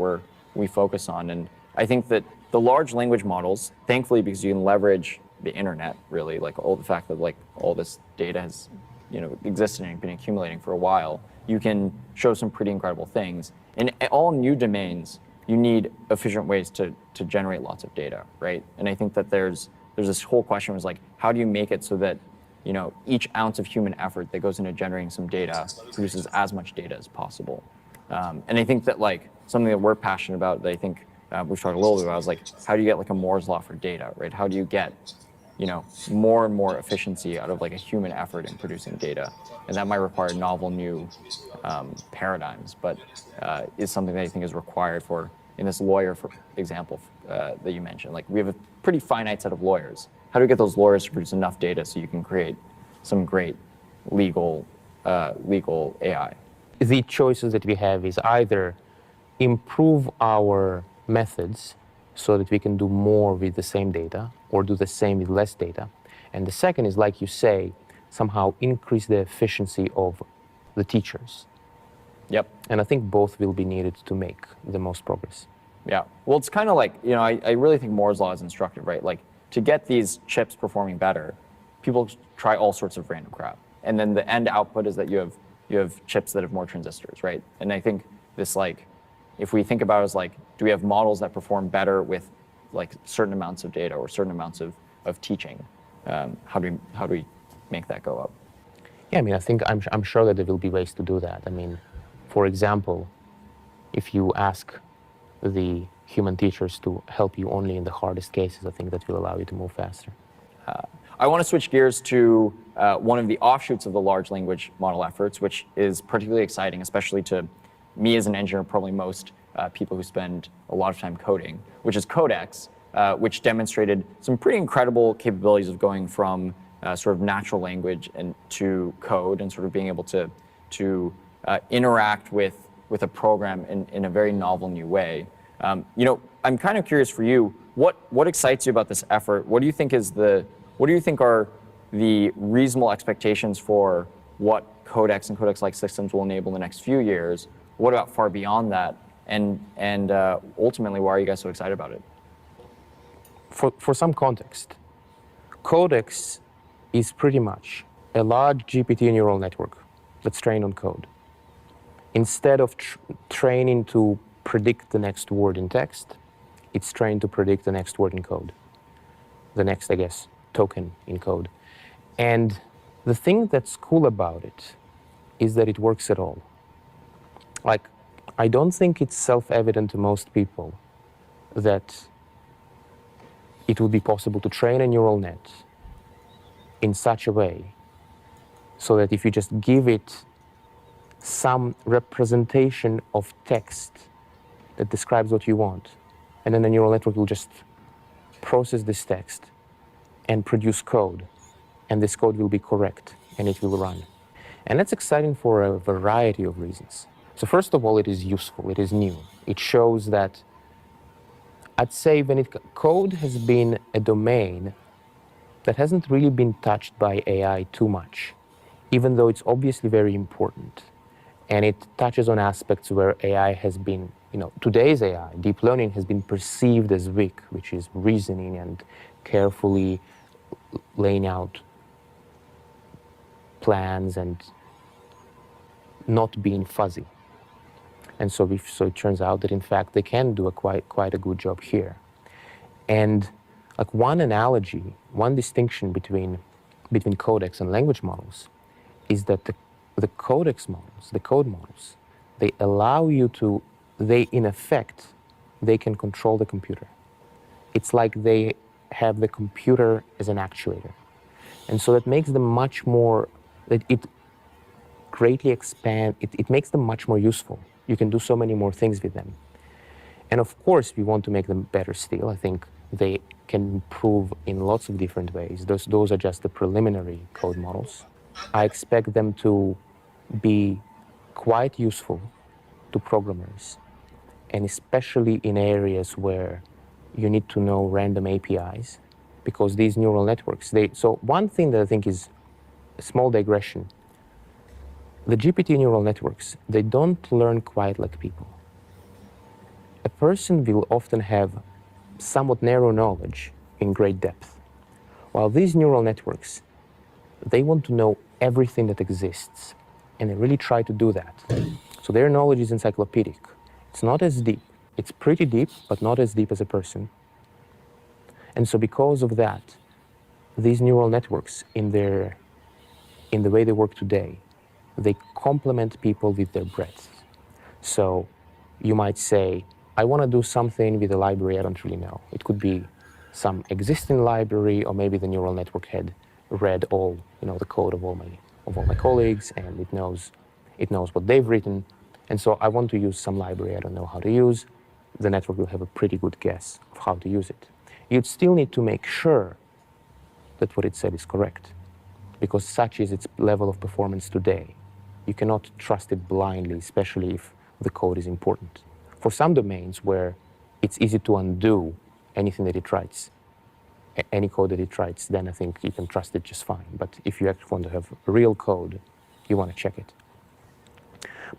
we focus on, and I think that the large language models, thankfully, because you can leverage the internet, really, like all the fact that like all this data has, you know, existed and been accumulating for a while, you can show some pretty incredible things. In all new domains, you need efficient ways to generate lots of data, right? And I think that there's this whole question was like, how do you make it so that, you know, each ounce of human effort that goes into generating some data produces as much data as possible? And I think that like something that we're passionate about that I think we've talked a little bit about is like, how do you get like a Moore's law for data, right? How do you get, you know, more and more efficiency out of like a human effort in producing data? And that might require novel new paradigms, but is something that I think is required for this lawyer example that you mentioned. Like, we have a pretty finite set of lawyers. How do we get those lawyers to produce enough data so you can create some great legal AI? The choices that we have is either improve our methods so that we can do more with the same data, or do the same with less data. And the second is, like you say, somehow increase the efficiency of the teachers. Yep. And I think both will be needed to make the most progress. Yeah. Well, it's kind of like, I really think Moore's law is instructive, right? Like, to get these chips performing better, people try all sorts of random crap. And then the end output is that you have chips that have more transistors, right? And I think this, like, if we think about it as like, do we have models that perform better with like certain amounts of data or certain amounts of teaching? How do we make that go up? Yeah, I mean, I think I'm sure that there will be ways to do that. I mean, for example, if you ask the human teachers to help you only in the hardest cases, I think that will allow you to move faster. I want to switch gears to one of the offshoots of the large language model efforts, which is particularly exciting, especially to me as an engineer, probably most people who spend a lot of time coding, which is Codex, which demonstrated some pretty incredible capabilities of going from sort of natural language and to code, and sort of being able to interact with a program in a very novel new way. I'm kind of curious for you, what excites you about this effort? What do you think are the reasonable expectations for what Codex and Codex-like systems will enable in the next few years? What about far beyond that? And ultimately, why are you guys so excited about it? For some context, Codex is pretty much a large GPT neural network that's trained on code. Instead of training to predict the next word in text, it's trained to predict the next word in code. The next, I guess, token in code. And the thing that's cool about it is that it works at all. Like, I don't think it's self-evident to most people that it would be possible to train a neural net in such a way so that if you just give it some representation of text that describes what you want, and then the neural network will just process this text and produce code, and this code will be correct, and it will run. And that's exciting for a variety of reasons. So first of all, it is useful, it is new. It shows that, I'd say, code has been a domain that hasn't really been touched by AI too much, even though it's obviously very important. And it touches on aspects where AI has been, today's AI, deep learning, has been perceived as weak, which is reasoning and carefully laying out plans and not being fuzzy. And so it turns out that, in fact, they can do quite a good job here. And like one analogy, one distinction between Codex and language models is that the Codex models, the code models, they allow you to, in effect, they can control the computer. It's like they have the computer as an actuator. And so that makes them much more, it greatly it makes them much more useful. You can do so many more things with them. And of course, we want to make them better still. I think they can improve in lots of different ways. Those are just the preliminary code models. I expect them to be quite useful to programmers, and especially in areas where you need to know random APIs, because these neural networks, so one thing that I think is a small digression, the GPT neural networks, they don't learn quite like people. A person will often have somewhat narrow knowledge in great depth, while these neural networks, they want to know everything that exists, and they really try to do that. So their knowledge is encyclopedic. It's not as deep. It's pretty deep, but not as deep as a person. And so because of that, these neural networks, in the way they work today, they complement people with their breadth. So you might say, I want to do something with a library I don't really know. It could be some existing library, or maybe the neural network had read all, the code of all my colleagues, and it knows what they've written. And so I want to use some library I don't know how to use. the network will have a pretty good guess of how to use it. You'd still need to make sure that what it said is correct, because such is its level of performance today. You cannot trust it blindly, especially if the code is important. For some domains where it's easy to undo anything that it writes, any code that it writes, then I think you can trust it just fine. But if you actually want to have real code, you want to check it.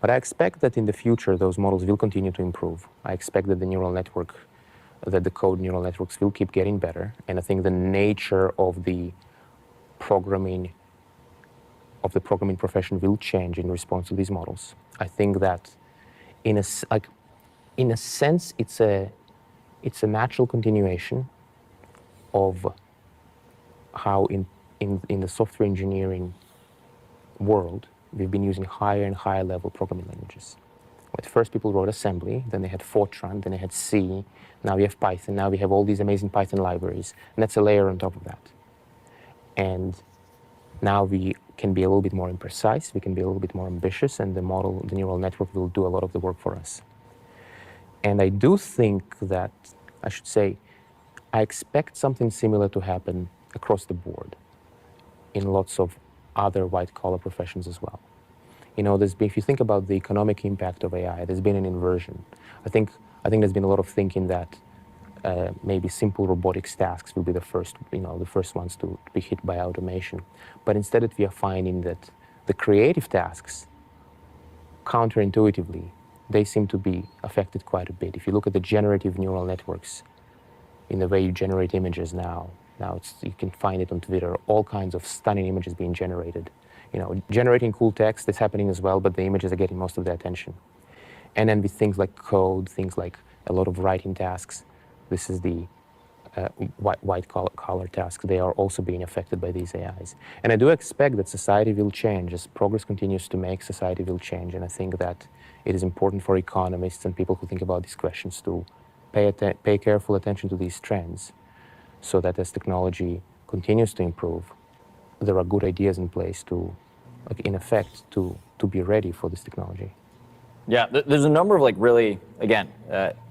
But I expect that in the future, those models will continue to improve. I expect that the neural network, that the code neural networks will keep getting better. And I think the nature of the programming profession will change in response to these models. I think that in a sense, it's a natural continuation of how in the software engineering world, we've been using higher and higher level programming languages. At first people wrote assembly, then they had Fortran, then they had C, now we have Python, now we have all these amazing Python libraries, and that's a layer on top of that. And now we can be a little bit more imprecise, we can be a little bit more ambitious, and the neural network will do a lot of the work for us. And I do think that, I should say, I expect something similar to happen across the board in lots of other white-collar professions as well. You know, if you think about the economic impact of AI, there's been an inversion. I think there's been a lot of thinking that maybe simple robotics tasks will be the first ones to be hit by automation. But instead we are finding that the creative tasks, counterintuitively, they seem to be affected quite a bit. If you look at the generative neural networks, in the way you generate images now you can find it on Twitter, all kinds of stunning images being generated. You know, generating cool text is happening as well, but the images are getting most of the attention. And then with things like code, things like a lot of writing tasks, this is the white-collar tasks, they are also being affected by these AIs. And I do expect that society will change. As progress continues to make, society will change. And I think that it is important for economists and people who think about these questions to pay careful attention to these trends, so that as technology continues to improve, there are good ideas in place to, in effect, to be ready for this technology. Yeah, there's a number of really, again,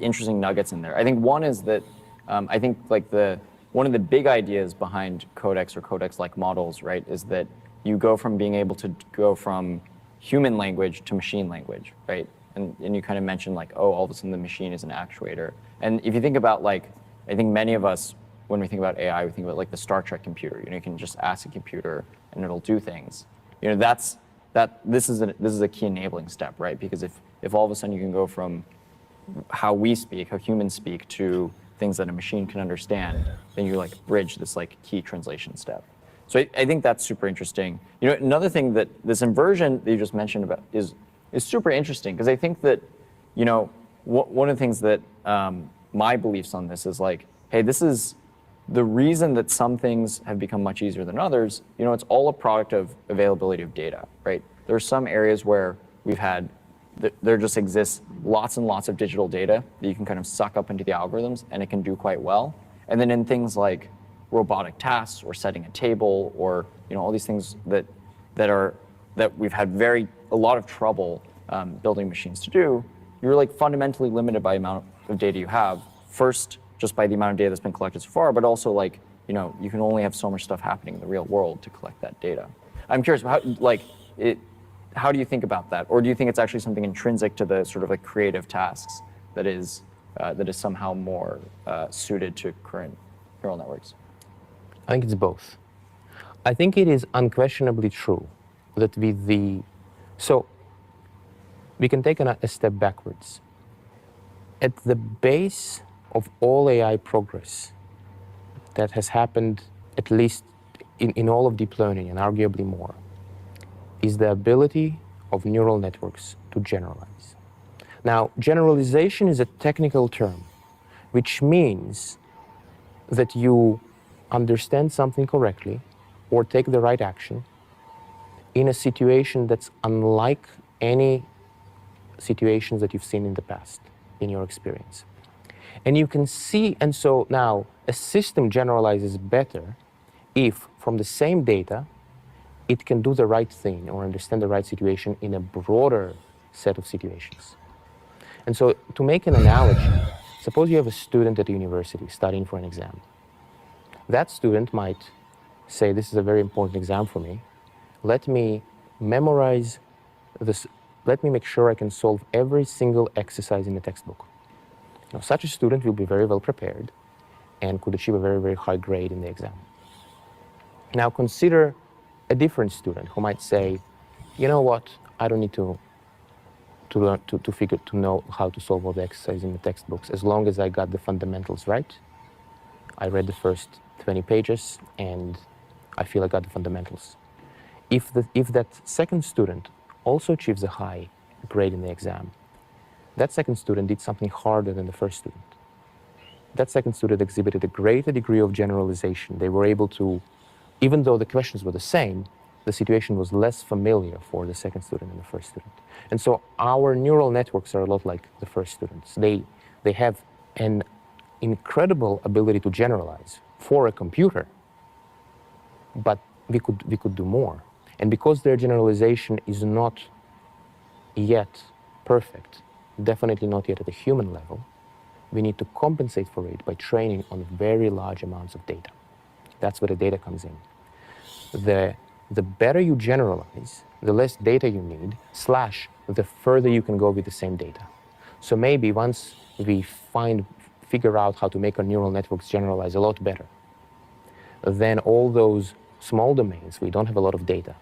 interesting nuggets in there. I think one is that I think one of the big ideas behind codex or codex-like models, right, is that you go from being able to go from human language to machine language, right? And you kind of mentioned all of a sudden the machine is an actuator. And if you think about I think many of us, when we think about AI, we think about the Star Trek computer. You can just ask a computer and it'll do things. This is a key enabling step, right? Because if all of a sudden you can go from how we speak, how humans speak, to things that a machine can understand, then you bridge this key translation step. So I think that's super interesting. Another thing that this inversion that you just mentioned about is super interesting, because I think that one of the things that my beliefs on this is hey, this is the reason that some things have become much easier than others. It's all a product of availability of data, right? There are some areas where there just exists lots and lots of digital data that you can kind of suck up into the algorithms, and it can do quite well. And then in things like robotic tasks or setting a table, or all these things that we've had a lot of trouble building machines to do, you're fundamentally limited by the amount of data you have. First, just by the amount of data that's been collected so far, but also you can only have so much stuff happening in the real world to collect that data. I'm curious, how do you think about that? Or do you think it's actually something intrinsic to the sort of creative tasks that is somehow more suited to current neural networks? I think it's both. I think it is unquestionably true that so we can take a step backwards. At the base of all AI progress that has happened, at least in all of deep learning and arguably more, is the ability of neural networks to generalize. Now, generalization is a technical term, which means that you understand something correctly or take the right action in a situation that's unlike any situations that you've seen in the past in your experience. And you can see, and so now a system generalizes better if from the same data it can do the right thing or understand the right situation in a broader set of situations. And so to make an analogy, suppose you have a student at a university studying for an exam. That student might say, this is a very important exam for me. Let me memorize this. Let me make sure I can solve every single exercise in the textbook. Now, such a student will be very well prepared and could achieve a very, very high grade in the exam. Now consider a different student who might say, you know what, I don't need to know how to solve all the exercises in the textbooks as long as I got the fundamentals right. I read the first 20 pages and I feel I got the fundamentals. If that second student also achieves a high grade in the exam, that second student did something harder than the first student. That second student exhibited a greater degree of generalization. They were able to, even though the questions were the same, the situation was less familiar for the second student than the first student. And so our neural networks are a lot like the first students. They have an incredible ability to generalize for a computer, but we could do more. And because their generalization is not yet perfect, definitely not yet at a human level, we need to compensate for it by training on very large amounts of data. That's where the data comes in. The better you generalize, the less data you need, / the further you can go with the same data. So maybe once we figure out how to make our neural networks generalize a lot better, then all those small domains, we don't have a lot of data,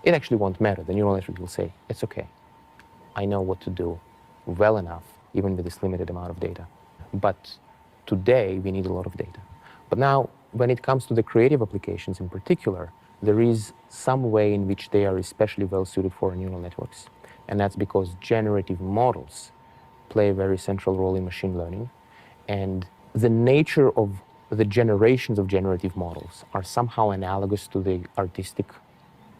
it actually won't matter. The neural network will say, it's okay. I know what to do well enough, even with this limited amount of data. But today, we need a lot of data. But now, when it comes to the creative applications in particular, there is some way in which they are especially well suited for neural networks. And that's because generative models play a very central role in machine learning. And the nature of the generations of generative models are somehow analogous to the artistic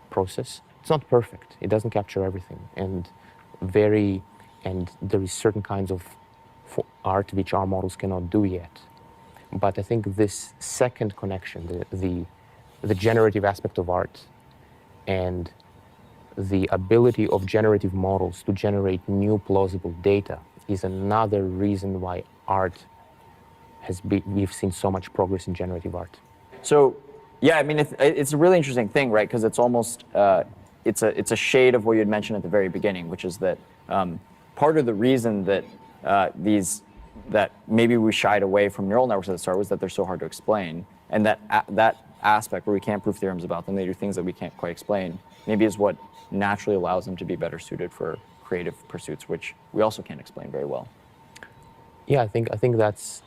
process. It's not perfect. It doesn't capture everything. And there is certain kinds of art which our models cannot do yet. But I think this second connection, the generative aspect of art and the ability of generative models to generate new plausible data is another reason why we've seen so much progress in generative art. So, yeah, I mean, it's a really interesting thing, right? Because it's almost, it's a shade of what you had mentioned at the very beginning, which is that part of the reason that that maybe we shied away from neural networks at the start was that they're so hard to explain, and that aspect where we can't prove theorems about them, they do things that we can't quite explain, maybe is what naturally allows them to be better suited for creative pursuits, which we also can't explain very well. Yeah, I think that's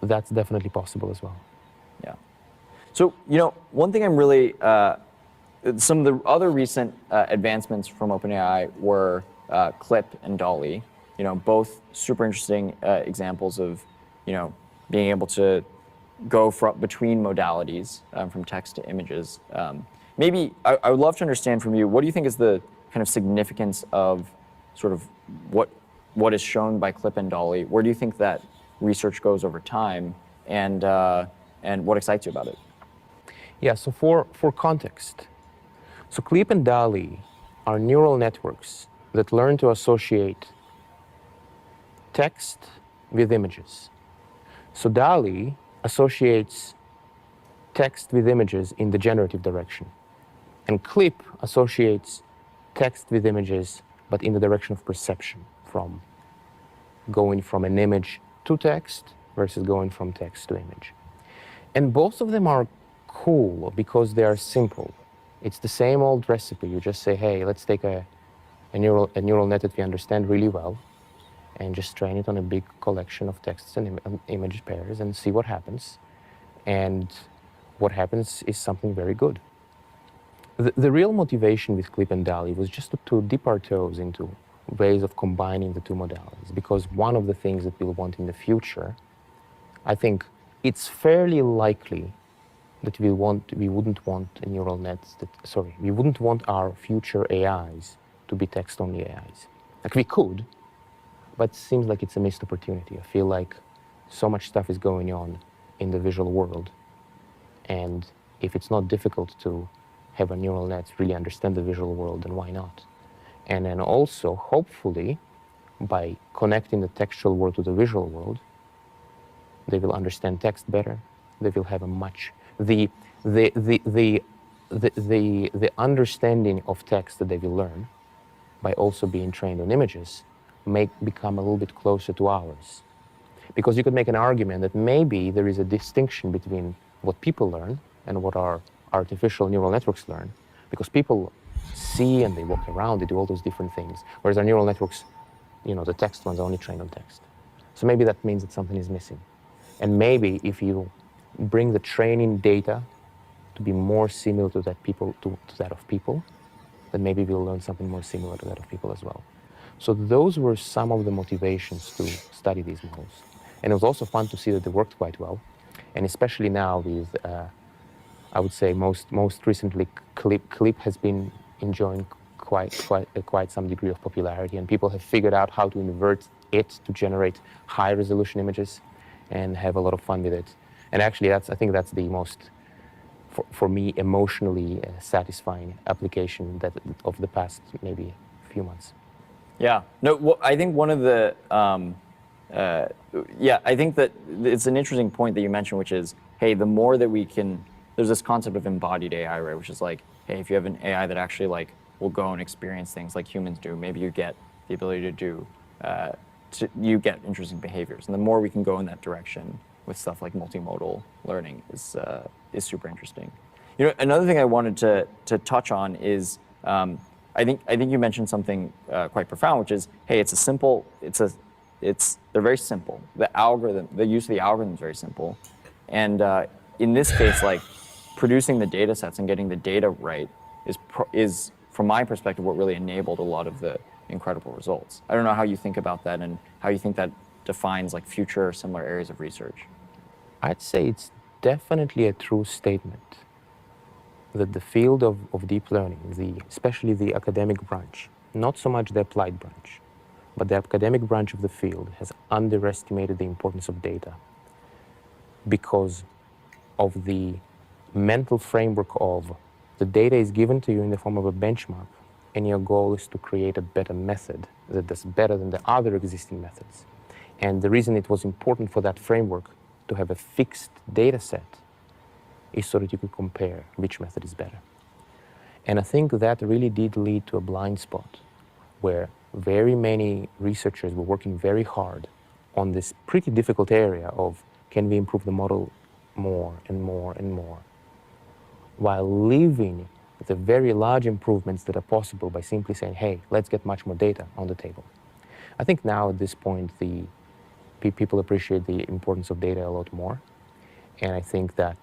definitely possible as well. Yeah. So, one thing I'm really, some of the other recent advancements from OpenAI were Clip and DALL-E, both super interesting examples of, being able to go between modalities, from text to images. Maybe I would love to understand from you, what do you think is the kind of significance of sort of what is shown by Clip and DALL-E? Where do you think that research goes over time, and what excites you about it? Yeah, so for context, so Clip and DALL-E are neural networks that learn to associate text with images. So DALL-E associates text with images in the generative direction, and Clip associates text with images, but in the direction of perception, from going from an image to text versus going from text to image. And both of them are cool because they are simple. It's the same old recipe. You just say, hey, let's take a neural net that we understand really well and just train it on a big collection of texts and image pairs and see what happens. And what happens is something very good. The real motivation with Clip and DALL-E was just to dip our toes into ways of combining the two modalities, because one of the things that we'll want in the future, I think it's fairly likely that we wouldn't want a neural nets we wouldn't want our future AIs to be text-only AIs. Like, we could, but it seems like it's a missed opportunity. I feel like so much stuff is going on in the visual world, and if it's not difficult to have a neural net really understand the visual world, then why not? And then also, hopefully, by connecting the textual world to the visual world, they will understand text better. They will have a much the understanding of text that they will learn by also being trained on images may become a little bit closer to ours. Because you could make an argument that maybe there is a distinction between what people learn and what our artificial neural networks learn, because people see and they walk around, they do all those different things, whereas our neural networks, you know, the text ones are only trained on text. So maybe that means that something is missing. And maybe if you bring the training data to be more similar to that of people, then maybe we'll learn something more similar to that of people as well. So those were some of the motivations to study these models. And it was also fun to see that they worked quite well. And especially now with, I would say most recently, Clip has been enjoying quite some degree of popularity, and people have figured out how to invert it to generate high resolution images and have a lot of fun with it. And actually, I think that's the most, for me, emotionally satisfying application of the past maybe few months. Yeah, no, well, I think one of the, I think that it's an interesting point that you mentioned, which is, hey, the more that we can, there's this concept of embodied AI, right, which is like, hey, if you have an AI that actually like will go and experience things like humans do, maybe you get the ability to do, you get interesting behaviors. And the more we can go in that direction with stuff like multimodal learning is super interesting. You know, another thing I wanted to touch on is, I think you mentioned something quite profound, which is, hey, they're very simple. The use of the algorithm is very simple. And in this case, like producing the data sets and getting the data right is, from my perspective, what really enabled a lot of the incredible results. I don't know how you think about that and how you think that defines like future or similar areas of research. I'd say it's definitely a true statement that the field of deep learning, especially the academic branch, not so much the applied branch, but the academic branch of the field has underestimated the importance of data because of the mental framework of the data is given to you in the form of a benchmark, and your goal is to create a better method that does better than the other existing methods. And the reason it was important for that framework to have a fixed data set is so that you could compare which method is better. And I think that really did lead to a blind spot where very many researchers were working very hard on this pretty difficult area of can we improve the model more and more and more, while leaving the very large improvements that are possible by simply saying, hey, let's get much more data on the table. I think now at this point, people appreciate the importance of data a lot more. And I think that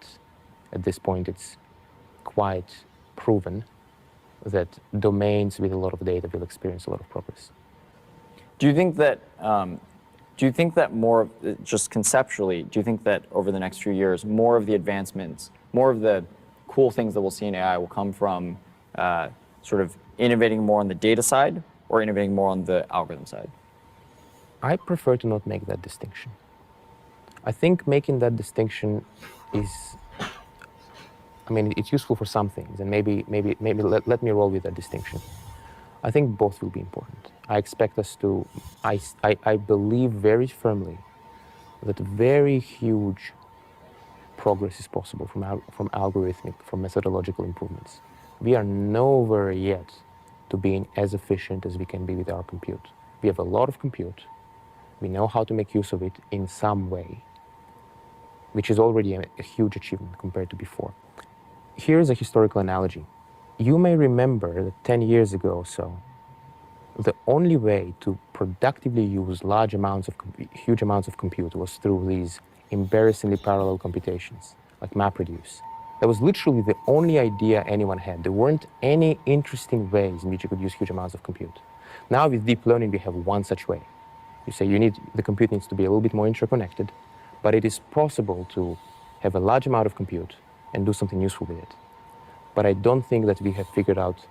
at this point, it's quite proven that domains with a lot of data will experience a lot of progress. Do you think that more, just conceptually, do you think that over the next few years, more of the advancements, more of the cool things that we'll see in AI will come from sort of innovating more on the data side or innovating more on the algorithm side? I prefer to not make that distinction. I think making that distinction is, I mean, it's useful for some things, and maybe let me roll with that distinction. I think both will be important. I expect us to, I believe very firmly that very huge progress is possible from algorithmic, from methodological improvements. We are nowhere yet to being as efficient as we can be with our compute. We have a lot of compute. We know how to make use of it in some way, which is already a huge achievement compared to before. Here's a historical analogy. You may remember that 10 years ago or so, the only way to productively use huge amounts of compute was through these embarrassingly parallel computations, like MapReduce. That was literally the only idea anyone had. There weren't any interesting ways in which you could use huge amounts of compute. Now with deep learning, we have one such way. You say the compute needs to be a little bit more interconnected, but it is possible to have a large amount of compute and do something useful with it. But I don't think that we have figured out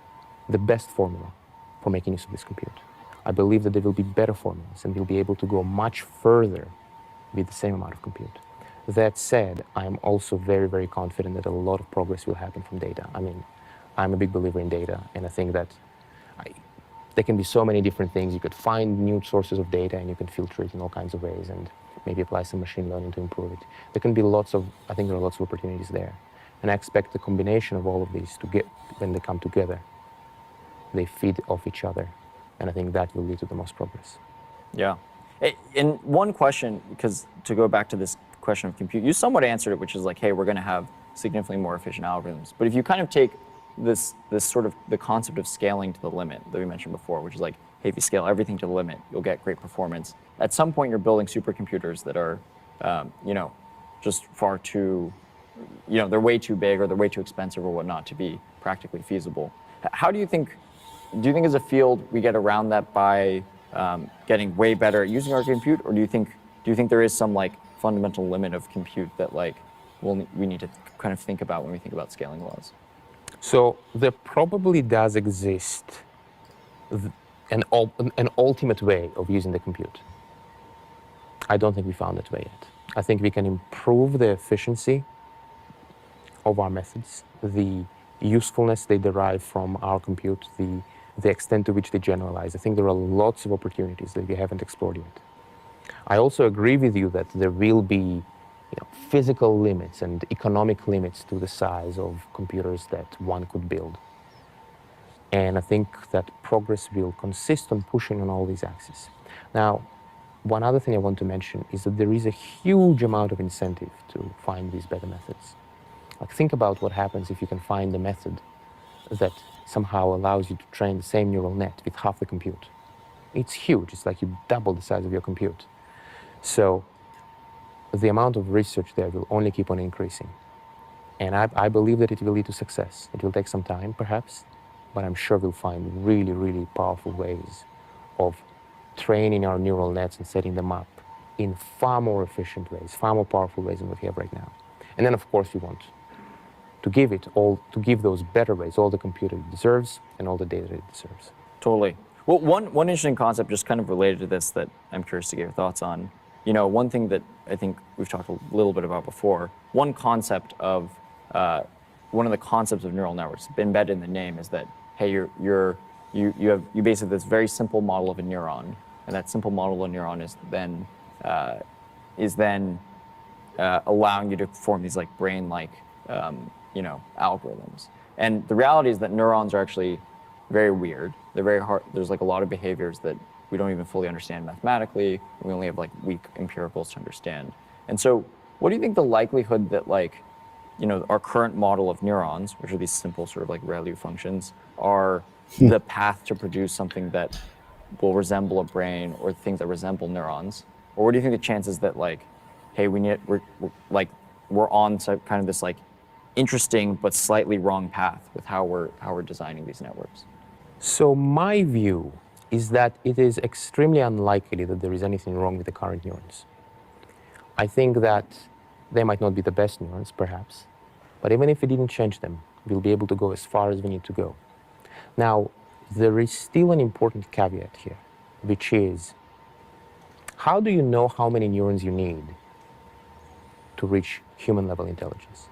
the best formula for making use of this compute. I believe that there will be better formulas and we'll be able to go much further with the same amount of compute. That said, I'm also very, very confident that a lot of progress will happen from data. I mean, I'm a big believer in data, and I think that there can be so many different things. You could find new sources of data and you can filter it in all kinds of ways and maybe apply some machine learning to improve it. There can be I think there are lots of opportunities there. And I expect the combination of all of these to get, when they come together, they feed off each other. And I think that will lead to the most progress. Yeah. And one question, because to go back to this question of compute, you somewhat answered it, which is like, hey, we're going to have significantly more efficient algorithms. But if you kind of take this sort of the concept of scaling to the limit that we mentioned before, which is like, hey, if you scale everything to the limit, you'll get great performance. At some point, you're building supercomputers that are, just far too, they're way too big or they're way too expensive or whatnot to be practically feasible. How do you think as a field we get around that by getting way better at using our compute, or do you think there is some like fundamental limit of compute that like we need to kind of think about when we think about scaling laws? So there probably does exist an ultimate way of using the compute. I don't think we found that way yet. I think we can improve the efficiency of our methods, the usefulness they derive from our compute, the extent to which they generalize. I think there are lots of opportunities that we haven't explored yet. I also agree with you that there will be physical limits and economic limits to the size of computers that one could build. And I think that progress will consist on pushing on all these axes. Now, one other thing I want to mention is that there is a huge amount of incentive to find these better methods. Like, think about what happens if you can find a method that somehow allows you to train the same neural net with half the compute. It's huge. It's like you double the size of your compute. So the amount of research there will only keep on increasing. And I believe that it will lead to success. It will take some time, perhaps, but I'm sure we'll find really, really powerful ways of training our neural nets and setting them up in far more efficient ways, far more powerful ways than what we have right now. And then, of course, we want to give those better ways all the compute it deserves and all the data it deserves. Totally. Well, one interesting concept just kind of related to this that I'm curious to get your thoughts on. One thing that I think we've talked a little bit about before, one of the concepts of neural networks embedded in the name is that, hey, you basically this very simple model of a neuron, and that simple model of a neuron is then allowing you to form these like brain-like algorithms. And the reality is that neurons are actually very weird. They're very hard. There's like a lot of behaviors that we don't even fully understand mathematically. We only have like weak empiricals to understand. And so what do you think the likelihood that our current model of neurons, which are these simple sort of like ReLU functions, are the path to produce something that will resemble a brain or things that resemble neurons? Or what do you think the chances that hey, we're on to kind of this like interesting but slightly wrong path with how we're designing these networks? So my view is that it is extremely unlikely that there is anything wrong with the current neurons. I think that they might not be the best neurons, perhaps, but even if we didn't change them, we'll be able to go as far as we need to go. Now, there is still an important caveat here, which is, how do you know how many neurons you need to reach human-level intelligence?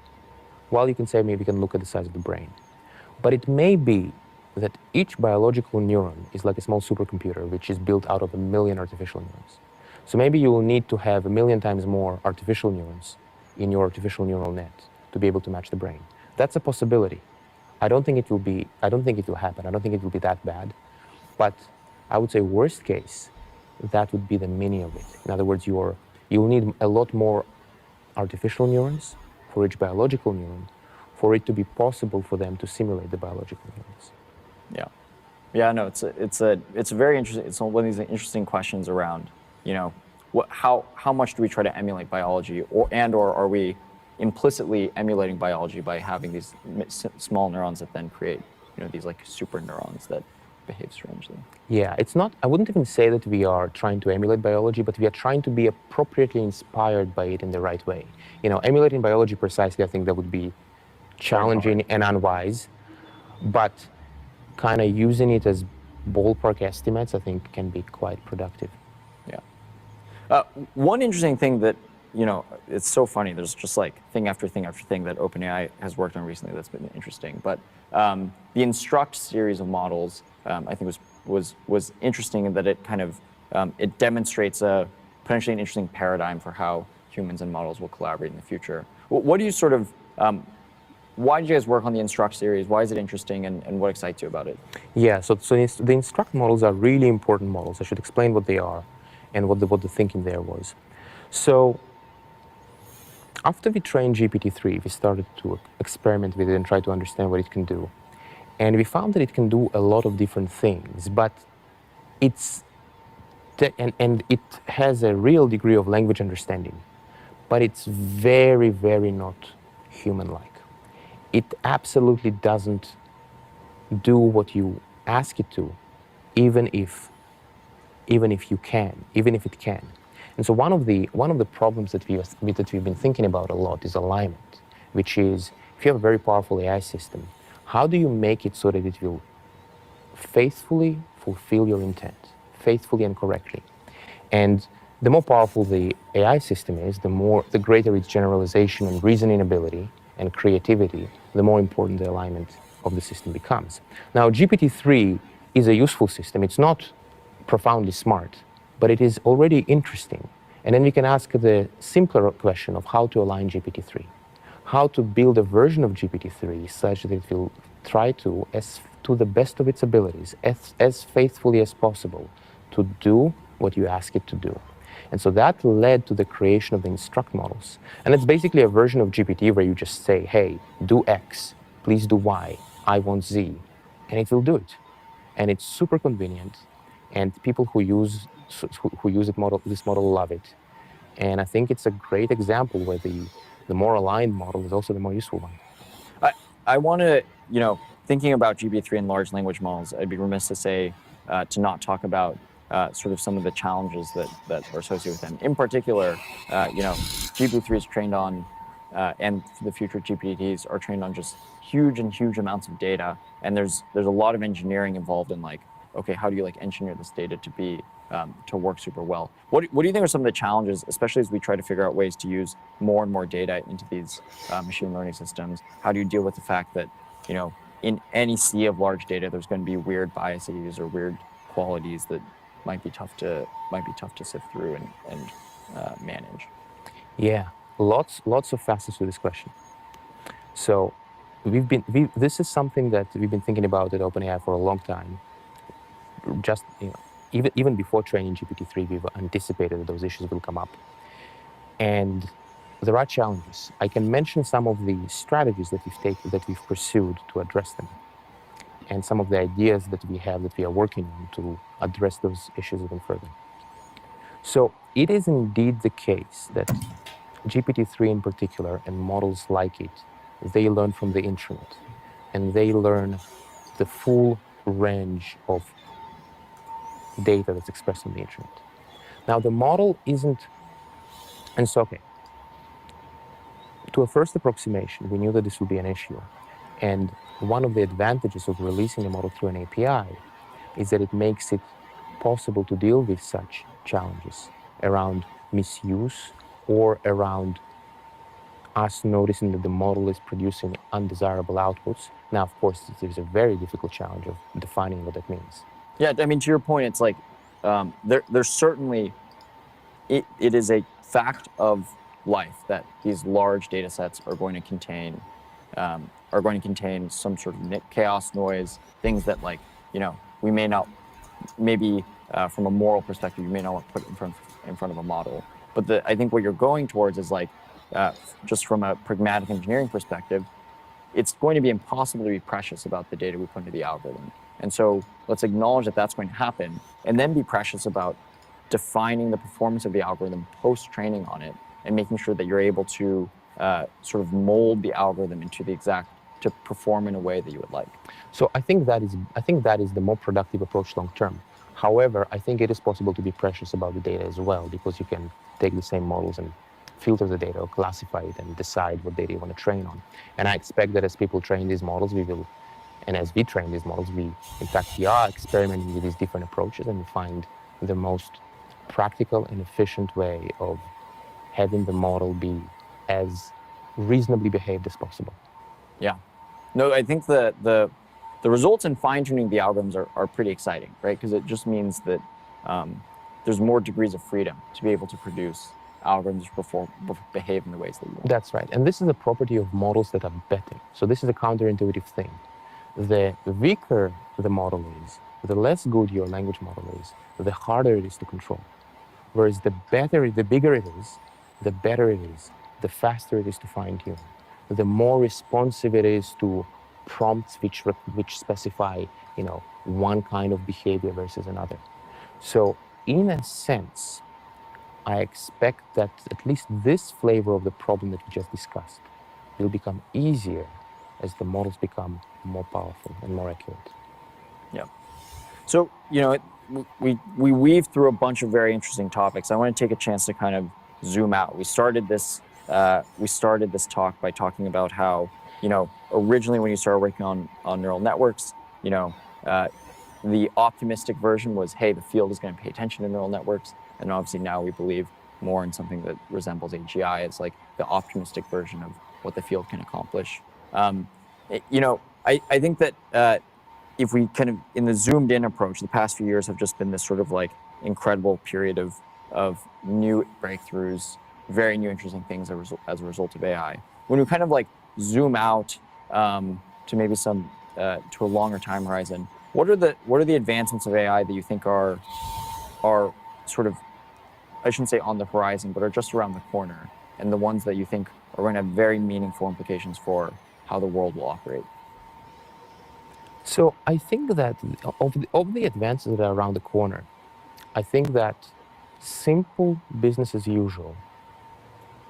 Well, you can say maybe we can look at the size of the brain, but it may be that each biological neuron is like a small supercomputer, which is built out of 1 million artificial neurons. So maybe you will need to have 1 million times more artificial neurons in your artificial neural net to be able to match the brain. That's a possibility. I don't think it will happen. I don't think it will be that bad. But I would say worst case, that would be the mini of it. In other words, you'll need a lot more artificial neurons for each biological neuron for it to be possible for them to simulate the biological neurons. Yeah, no, it's very interesting. It's one of these interesting questions around, how much do we try to emulate biology, or are we implicitly emulating biology by having these small neurons that then create, these like super neurons that behave strangely? Yeah, I wouldn't even say that we are trying to emulate biology, but we are trying to be appropriately inspired by it in the right way. Emulating biology precisely, I think that would be challenging and unwise, but kind of using it as ballpark estimates, I think, can be quite productive. Yeah. One interesting thing that, it's so funny, there's just like thing after thing after thing that OpenAI has worked on recently that's been interesting. But the Instruct series of models, I think was was interesting in that it kind of it demonstrates a potentially an interesting paradigm for how humans and models will collaborate in the future. What do you sort of why did you guys work on the Instruct series? Why is it interesting, and what excites you about it? Yeah, so the Instruct models are really important models. I should explain what they are and what the thinking there was. So after we trained GPT-3, we started to experiment with it and try to understand what it can do. And we found that it can do a lot of different things, but and it has a real degree of language understanding, but it's very, very not human-like. It absolutely doesn't do what you ask it to, even if it can. And so one of the problems that we've been thinking about a lot is alignment, which is if you have a very powerful AI system, how do you make it so that it will faithfully fulfill your intent, faithfully and correctly? And the more powerful the AI system is, the greater its generalization and reasoning ability and creativity, the more important the alignment of the system becomes. Now, GPT-3 is a useful system. It's not profoundly smart, but it is already interesting. And then we can ask the simpler question of how to align GPT-3, how to build a version of GPT-3 such that it will try to the best of its abilities, as faithfully as possible, to do what you ask it to do. And so that led to the creation of the Instruct models. And it's basically a version of GPT where you just say, hey, do X, please do Y, I want Z, and it will do it. And it's super convenient, and people who use this model love it. And I think it's a great example where the more aligned model is also the more useful one. I want to, thinking about GPT-3 and large language models, I'd be remiss to say, to not talk about sort of some of the challenges that are associated with them. In particular, GPT-3 is trained on, and the future GPTs are trained on just huge amounts of data, and there's a lot of engineering involved in okay, how do you engineer this data to be to work super well? What do you think are some of the challenges, especially as we try to figure out ways to use more and more data into these machine learning systems? How do you deal with the fact that in any sea of large data, there's going to be weird biases or weird qualities that might be tough to sift through and manage? Yeah, lots of facets to this question. So this is something that we've been thinking about at OpenAI for a long time. Just even before training GPT-3, we've anticipated that those issues will come up. And there are challenges. I can mention some of the strategies that we've pursued to address them, and some of the ideas that we are working on to address those issues even further. So it is indeed the case that GPT-3 in particular, and models like it, they learn from the internet, and they learn the full range of data that's expressed on the internet. Now, the model isn't, and so, okay, to a first approximation, we knew that this would be an issue. And one of the advantages of releasing a model through an API is that it makes it possible to deal with such challenges around misuse or around us noticing that the model is producing undesirable outputs. Now, of course, there's a very difficult challenge of defining what that means. Yeah, I mean, to your point, it's there's certainly, it is a fact of life that these large data sets are going to contain some sort of chaos, noise, things that we may not, maybe from a moral perspective, you may not want to put in front of a model. But I think what you're going towards is just from a pragmatic engineering perspective, it's going to be impossible to be precious about the data we put into the algorithm. And so let's acknowledge that that's going to happen, and then be precious about defining the performance of the algorithm post-training on it, and making sure that you're able to sort of mold the algorithm to perform in a way that you would like. So I think that is the more productive approach long term. However, I think it is possible to be precious about the data as well, because you can take the same models and filter the data or classify it and decide what data you want to train on. And I expect that as people train these models, and as we train these models, we are experimenting with these different approaches, and we find the most practical and efficient way of having the model be as reasonably behaved as possible. Yeah. No, I think the The results in fine-tuning the algorithms are pretty exciting, right? Because it just means that there's more degrees of freedom to be able to produce algorithms behave in the ways that you want. That's right. And this is a property of models that are betting. So this is a counterintuitive thing. The weaker the model is, the less good your language model is, the harder it is to control. Whereas the bigger it is, the better it is, the faster it is to fine-tune, the more responsive it is to prompts which specify, one kind of behavior versus another. So in a sense, I expect that at least this flavor of the problem that we just discussed will become easier as the models become more powerful and more accurate. Yeah. So, we weave through a bunch of very interesting topics. I want to take a chance to kind of zoom out. We started this talk by talking about how, originally when you started working on neural networks, the optimistic version was, hey, the field is going to pay attention to neural networks. And obviously now we believe more in something that resembles AGI. It's like the optimistic version of what the field can accomplish. I think that if we kind of, in the zoomed in approach, the past few years have just been this sort of like incredible period of new breakthroughs, very new interesting things as a result of AI. When we kind of like zoom out to maybe to a longer time horizon, what are the advancements of AI that you think are sort of, I shouldn't say on the horizon, but are just around the corner, and the ones that you think are going to have very meaningful implications for how the world will operate? So I think that of the advances that are around the corner, I think that simple business as usual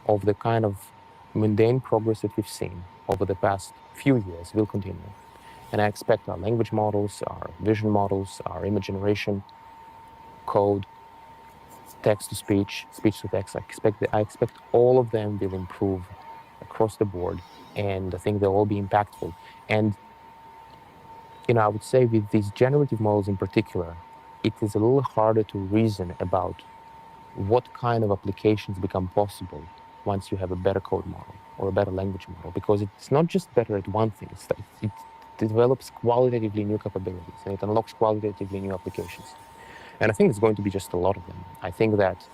of the kind of mundane progress that we've seen over the past few years will continue. And I expect our language models, our vision models, our image generation, code, text-to-speech, speech-to-text, I expect all of them will improve across the board, and I think they'll all be impactful. And I would say with these generative models in particular, it is a little harder to reason about what kind of applications become possible once you have a better code model or a better language model, because it's not just better at one thing, it develops qualitatively new capabilities, and it unlocks qualitatively new applications. And I think there's going to be just a lot of them. I think that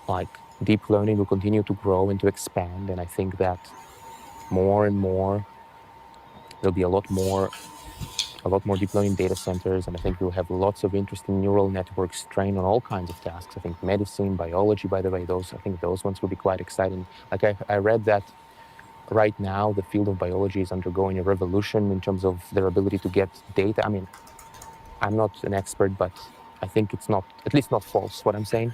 deep learning will continue to grow and to expand, and I think that more and more there'll be a lot more deep learning data centers, and I think we'll have lots of interesting neural networks trained on all kinds of tasks. I think medicine, biology, by the way, I think those ones will be quite exciting. I read that right now the field of biology is undergoing a revolution in terms of their ability to get data. I mean, I'm not an expert, but I think it's at least not false what I'm saying.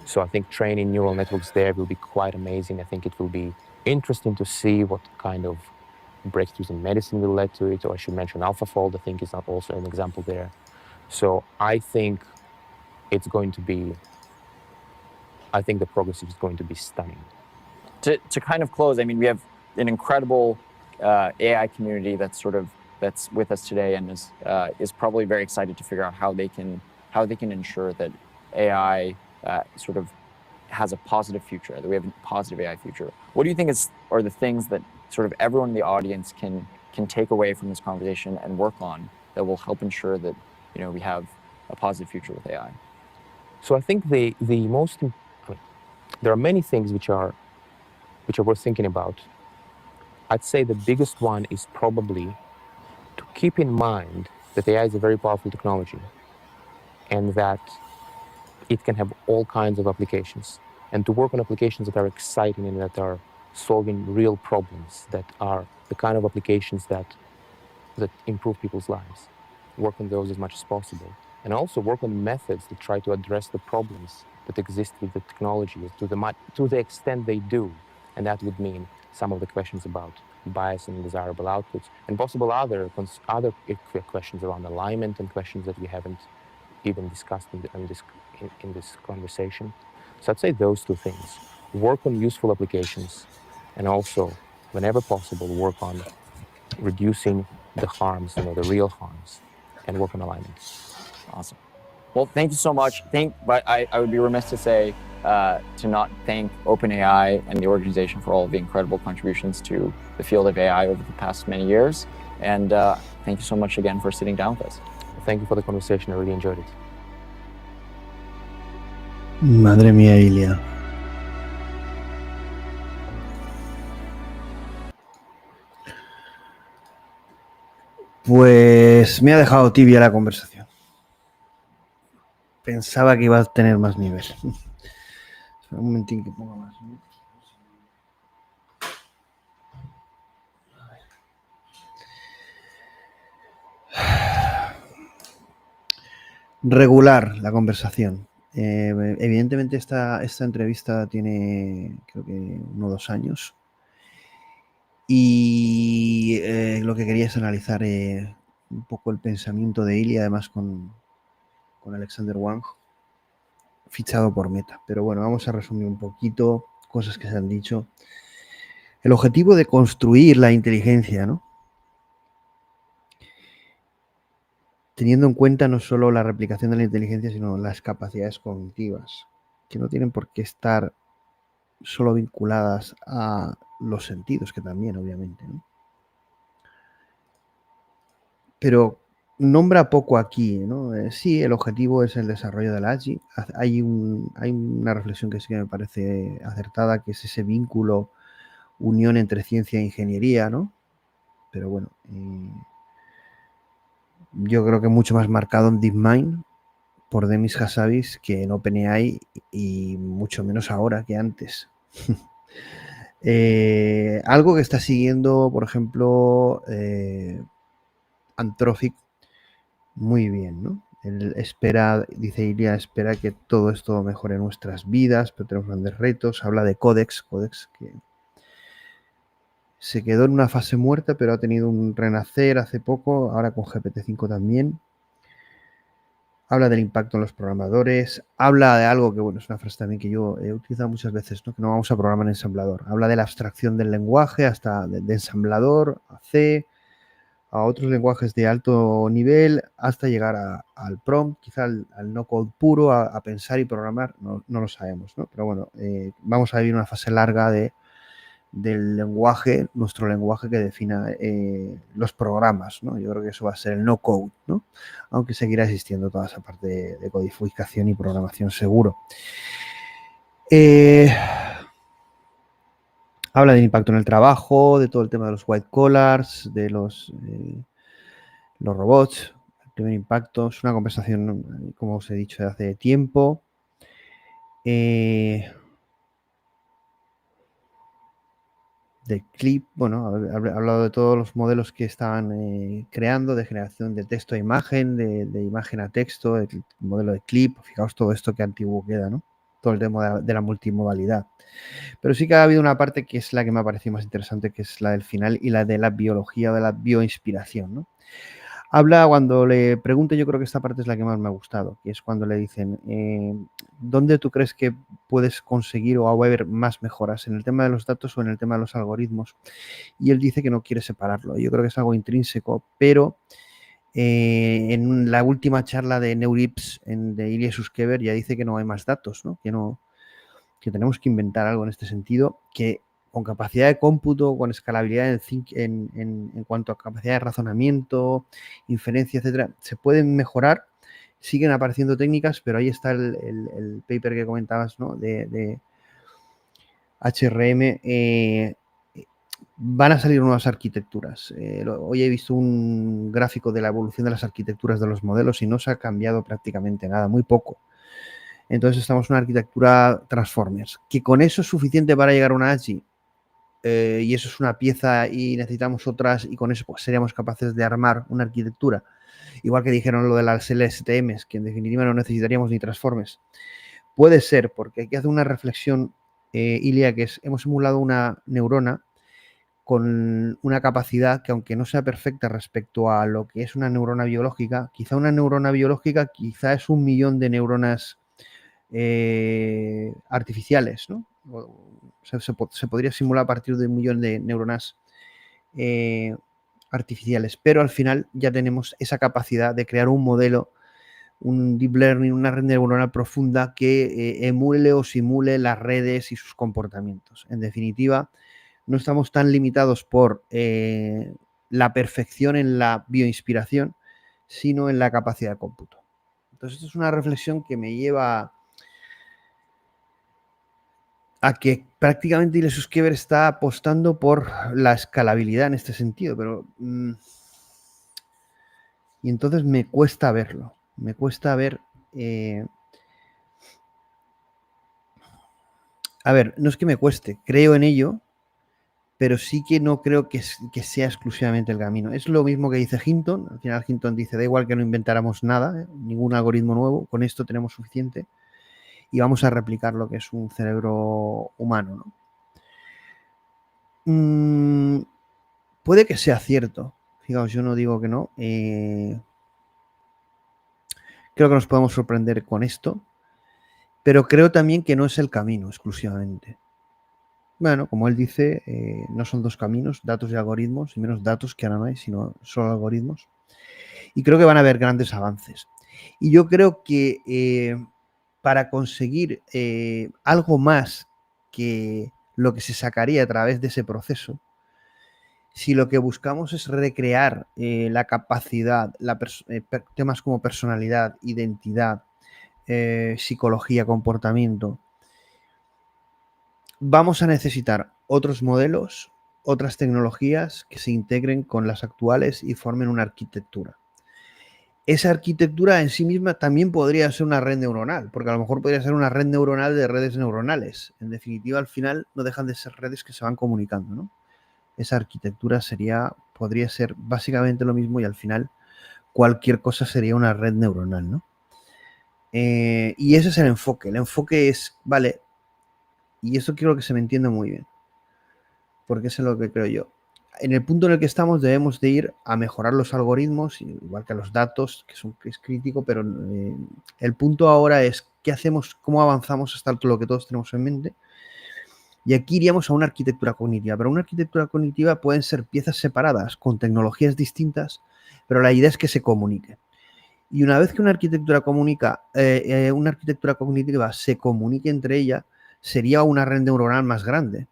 So I think training neural networks there will be quite amazing. I think it will be interesting to see what kind of breakthroughs in medicine will lead to it. Or I should mention AlphaFold, I think is also an example there. So I think the progress is going to be stunning. To kind of close, I mean, we have an incredible AI community that's with us today, and is probably very excited to figure out how they can ensure that AI sort of has a positive future, that we have a positive AI future. What do you think are the things that sort of everyone in the audience can take away from this conversation and work on that will help ensure that we have a positive future with AI? So I think there are many things which are worth thinking about. I'd say the biggest one is probably to keep in mind that AI is a very powerful technology, and that it can have all kinds of applications, and to work on applications that are exciting and that are solving real problems, that are the kind of applications that improve people's lives. Work on those as much as possible, and also work on methods that try to address the problems that exist with the technology to the extent they do. And that would mean some of the questions about bias and desirable outputs, and possible other questions around alignment, and questions that we haven't even discussed in this conversation. So I'd say those two things: work on useful applications, and also, whenever possible, work on reducing the harms, the real harms, and work on alignment. Awesome. Well, thank you so much. But I would be remiss to say to not thank OpenAI and the organization for all of the incredible contributions to the field of AI over the past many years. And thank you so much again for sitting down with us. Thank you for the conversation. I really enjoyed it. Madre mía, Ilya. Pues me ha dejado tibia la conversación. Pensaba que iba a tener más nivel. Espera un momentín que ponga más. Regular la conversación. Evidentemente esta entrevista tiene, creo que 1 o 2 años. Y lo que quería es analizar un poco el pensamiento de Ilya, además con Alexandr Wang, fichado por Meta. Pero bueno, vamos a resumir un poquito cosas que se han dicho. El objetivo de construir la inteligencia, ¿no? Teniendo en cuenta no solo la replicación de la inteligencia, sino las capacidades cognitivas, que no tienen por qué estar solo vinculadas a los sentidos, que también, obviamente, ¿no? Pero nombra poco aquí, ¿no? Sí, el objetivo es el desarrollo del AGI. Hay una reflexión que sí que me parece acertada, que es ese vínculo, unión entre ciencia e ingeniería, ¿no? Pero bueno, yo creo que mucho más marcado en DeepMind por Demis Hassabis que en OpenAI, y mucho menos ahora que antes. Algo que está siguiendo, por ejemplo, Anthropic muy bien, ¿no? Él espera, dice Ilya, espera que todo esto mejore nuestras vidas, pero tenemos grandes retos. Habla de Codex que se quedó en una fase muerta, pero ha tenido un renacer hace poco, ahora con GPT-5 también. Habla del impacto en los programadores. Habla de algo que, bueno, es una frase también que yo he utilizado muchas veces, ¿no? Que no vamos a programar en ensamblador. Habla de la abstracción del lenguaje hasta de ensamblador, a C, a otros lenguajes de alto nivel, hasta llegar al prompt, quizá al no-code puro, a pensar y programar, no lo sabemos, ¿no? Pero bueno, vamos a vivir una fase larga del lenguaje, nuestro lenguaje que defina los programas, ¿no? Yo creo que eso va a ser el no-code, ¿no? Aunque seguirá existiendo toda esa parte de codificación y programación seguro. Habla del impacto en el trabajo, de todo el tema de los white collars, de los robots. El primer impacto es una conversación, como os he dicho, de hace tiempo. Del clip, bueno, ha hablado de todos los modelos que estaban creando, de generación de texto a imagen, de imagen a texto, el modelo de clip. Fijaos todo esto que antiguo queda, ¿no? Todo el tema de la multimodalidad. Pero sí que ha habido una parte que es la que me ha parecido más interesante, que es la del final y la de la biología o de la bioinspiración, ¿no? Habla, cuando le pregunto, yo creo que esta parte es la que más me ha gustado, que es cuando le dicen, ¿dónde tú crees que puedes conseguir o va a haber más mejoras? ¿En el tema de los datos o en el tema de los algoritmos? Y él dice que no quiere separarlo. Yo creo que es algo intrínseco, pero en la última charla de Neurips de Ilya Sutskever ya dice que no hay más datos, ¿no? Que tenemos que inventar algo en este sentido, que con capacidad de cómputo, con escalabilidad en cuanto a capacidad de razonamiento, inferencia, etcétera, se pueden mejorar. Siguen apareciendo técnicas, pero ahí está el paper que comentabas, ¿no? De HRM. Van a salir nuevas arquitecturas. Hoy he visto un gráfico de la evolución de las arquitecturas de los modelos y no se ha cambiado prácticamente nada, muy poco. Entonces estamos en una arquitectura Transformers, que con eso es suficiente para llegar a una AGI. Y eso es una pieza y necesitamos otras, y con eso pues seríamos capaces de armar una arquitectura. Igual que dijeron lo de las LSTMs, que en definitiva no necesitaríamos ni Transformers. Puede ser, porque hay que hacer una reflexión, Ilya, que es, hemos emulado una neurona con una capacidad que, aunque no sea perfecta respecto a lo que es una neurona biológica, quizá una neurona biológica quizá es 1 millón de neuronas artificiales, ¿no? O sea, se podría simular a partir de 1 millón de neuronas artificiales, pero al final ya tenemos esa capacidad de crear un modelo, un deep learning, una red neuronal profunda que emule o simule las redes y sus comportamientos. En definitiva, no estamos tan limitados por la perfección en la bioinspiración, sino en la capacidad de cómputo. Entonces, esto es una reflexión que me lleva a que prácticamente Ilya Sutskever está apostando por la escalabilidad en este sentido, pero y entonces me cuesta verlo, me cuesta ver. A ver, no es que me cueste, creo en ello, pero sí que no creo que sea exclusivamente el camino. Es lo mismo que dice Hinton. Al final Hinton dice, da igual que no inventáramos nada, ningún algoritmo nuevo, con esto tenemos suficiente y vamos a replicar lo que es un cerebro humano, ¿no? Puede que sea cierto. Fijaos, yo no digo que no. Creo que nos podemos sorprender con esto, pero creo también que no es el camino exclusivamente. Bueno, como él dice, no son dos caminos, datos y algoritmos, y menos datos que ahora no hay, sino solo algoritmos. Y creo que van a haber grandes avances. Y yo creo que para conseguir algo más que lo que se sacaría a través de ese proceso, si lo que buscamos es recrear la capacidad, temas como personalidad, identidad, psicología, comportamiento, vamos a necesitar otros modelos, otras tecnologías que se integren con las actuales y formen una arquitectura. Esa arquitectura en sí misma también podría ser una red neuronal, porque a lo mejor podría ser una red neuronal de redes neuronales. En definitiva, al final no dejan de ser redes que se van comunicando, ¿no? Esa arquitectura podría ser básicamente lo mismo y al final cualquier cosa sería una red neuronal, ¿no? Y ese es el enfoque. El enfoque es, vale, y eso quiero que se me entienda muy bien, porque eso es lo que creo yo. En el punto en el que estamos debemos de ir a mejorar los algoritmos, igual que los datos, que es crítico, pero el punto ahora es qué hacemos, cómo avanzamos hasta lo que todos tenemos en mente. Y aquí iríamos a una arquitectura cognitiva, pero una arquitectura cognitiva pueden ser piezas separadas con tecnologías distintas, pero la idea es que se comunique. Y una vez que una arquitectura cognitiva se comunique entre ella, sería una red neuronal más grande.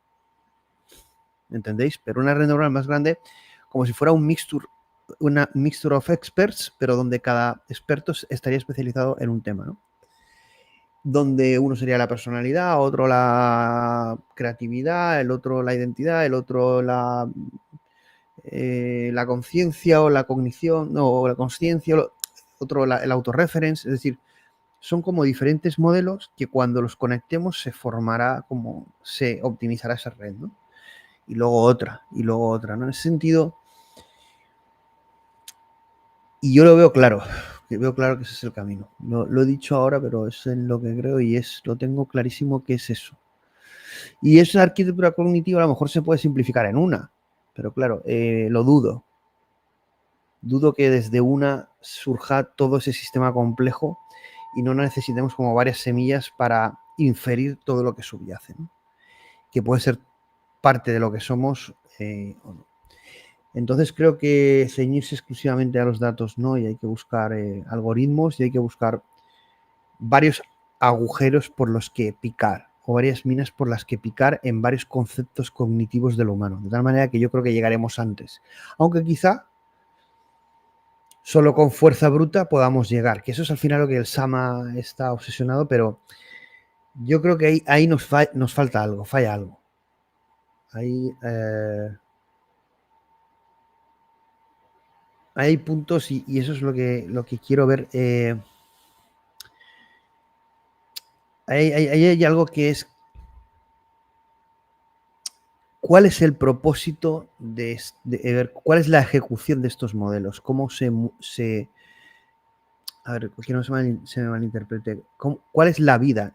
¿Entendéis? Pero una red neuronal más grande, como si fuera una mixture of experts, pero donde cada experto estaría especializado en un tema, ¿no? Donde uno sería la personalidad, otro la creatividad, el otro la identidad, el otro la conciencia o la cognición, no, o la consciencia, otro el autorreference, es decir, son como diferentes modelos que cuando los conectemos se formará como se optimizará esa red, ¿no? Y luego otra, ¿no? En ese sentido, y yo lo veo claro, que ese es el camino. Lo he dicho ahora, pero es en lo que creo y lo tengo clarísimo que es eso. Y esa arquitectura cognitiva a lo mejor se puede simplificar en una, pero claro, lo dudo. Dudo que desde una surja todo ese sistema complejo y no necesitemos como varias semillas para inferir todo lo que subyace, ¿no? Que puede ser parte de lo que somos o no. Entonces creo que ceñirse exclusivamente a los datos no, y hay que buscar algoritmos y hay que buscar varios agujeros por los que picar o varias minas por las que picar en varios conceptos cognitivos de lo humano, de tal manera que yo creo que llegaremos antes, aunque quizá solo con fuerza bruta podamos llegar, que eso es al final lo que el Sama está obsesionado, pero yo creo que ahí nos falta algo, falla algo. Ahí hay puntos y eso es lo que quiero ver. Hay algo que es ¿cuál es el propósito de ver cuál es la ejecución de estos modelos? ¿Cómo a ver, que no se me malinterprete? ¿Cuál es la vida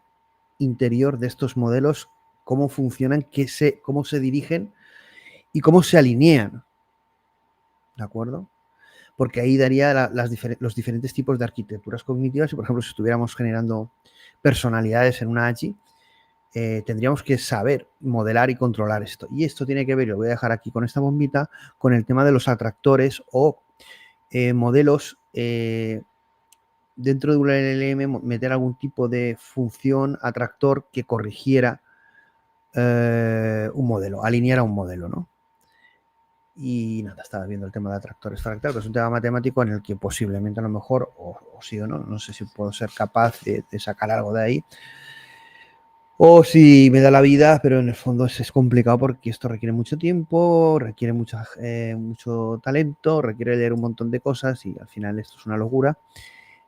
interior de estos modelos? ¿Cómo funcionan? ¿Cómo se dirigen? ¿Y cómo se alinean? ¿De acuerdo? Porque ahí daría los diferentes tipos de arquitecturas cognitivas. Y, por ejemplo, si estuviéramos generando personalidades en una AGI, tendríamos que saber modelar y controlar esto. Y esto tiene que ver, lo voy a dejar aquí con esta bombita, con el tema de los atractores o modelos dentro de un LLM, meter algún tipo de función atractor que corrigiera un modelo, alineara un modelo, ¿no? Y nada, estaba viendo el tema de atractores fractales, que es un tema matemático en el que posiblemente a lo mejor, o sí o no, no sé si puedo ser capaz de sacar algo de ahí, o si me da la vida, pero en el fondo es complicado porque esto requiere mucho tiempo, requiere mucho talento, requiere leer un montón de cosas y al final esto es una locura.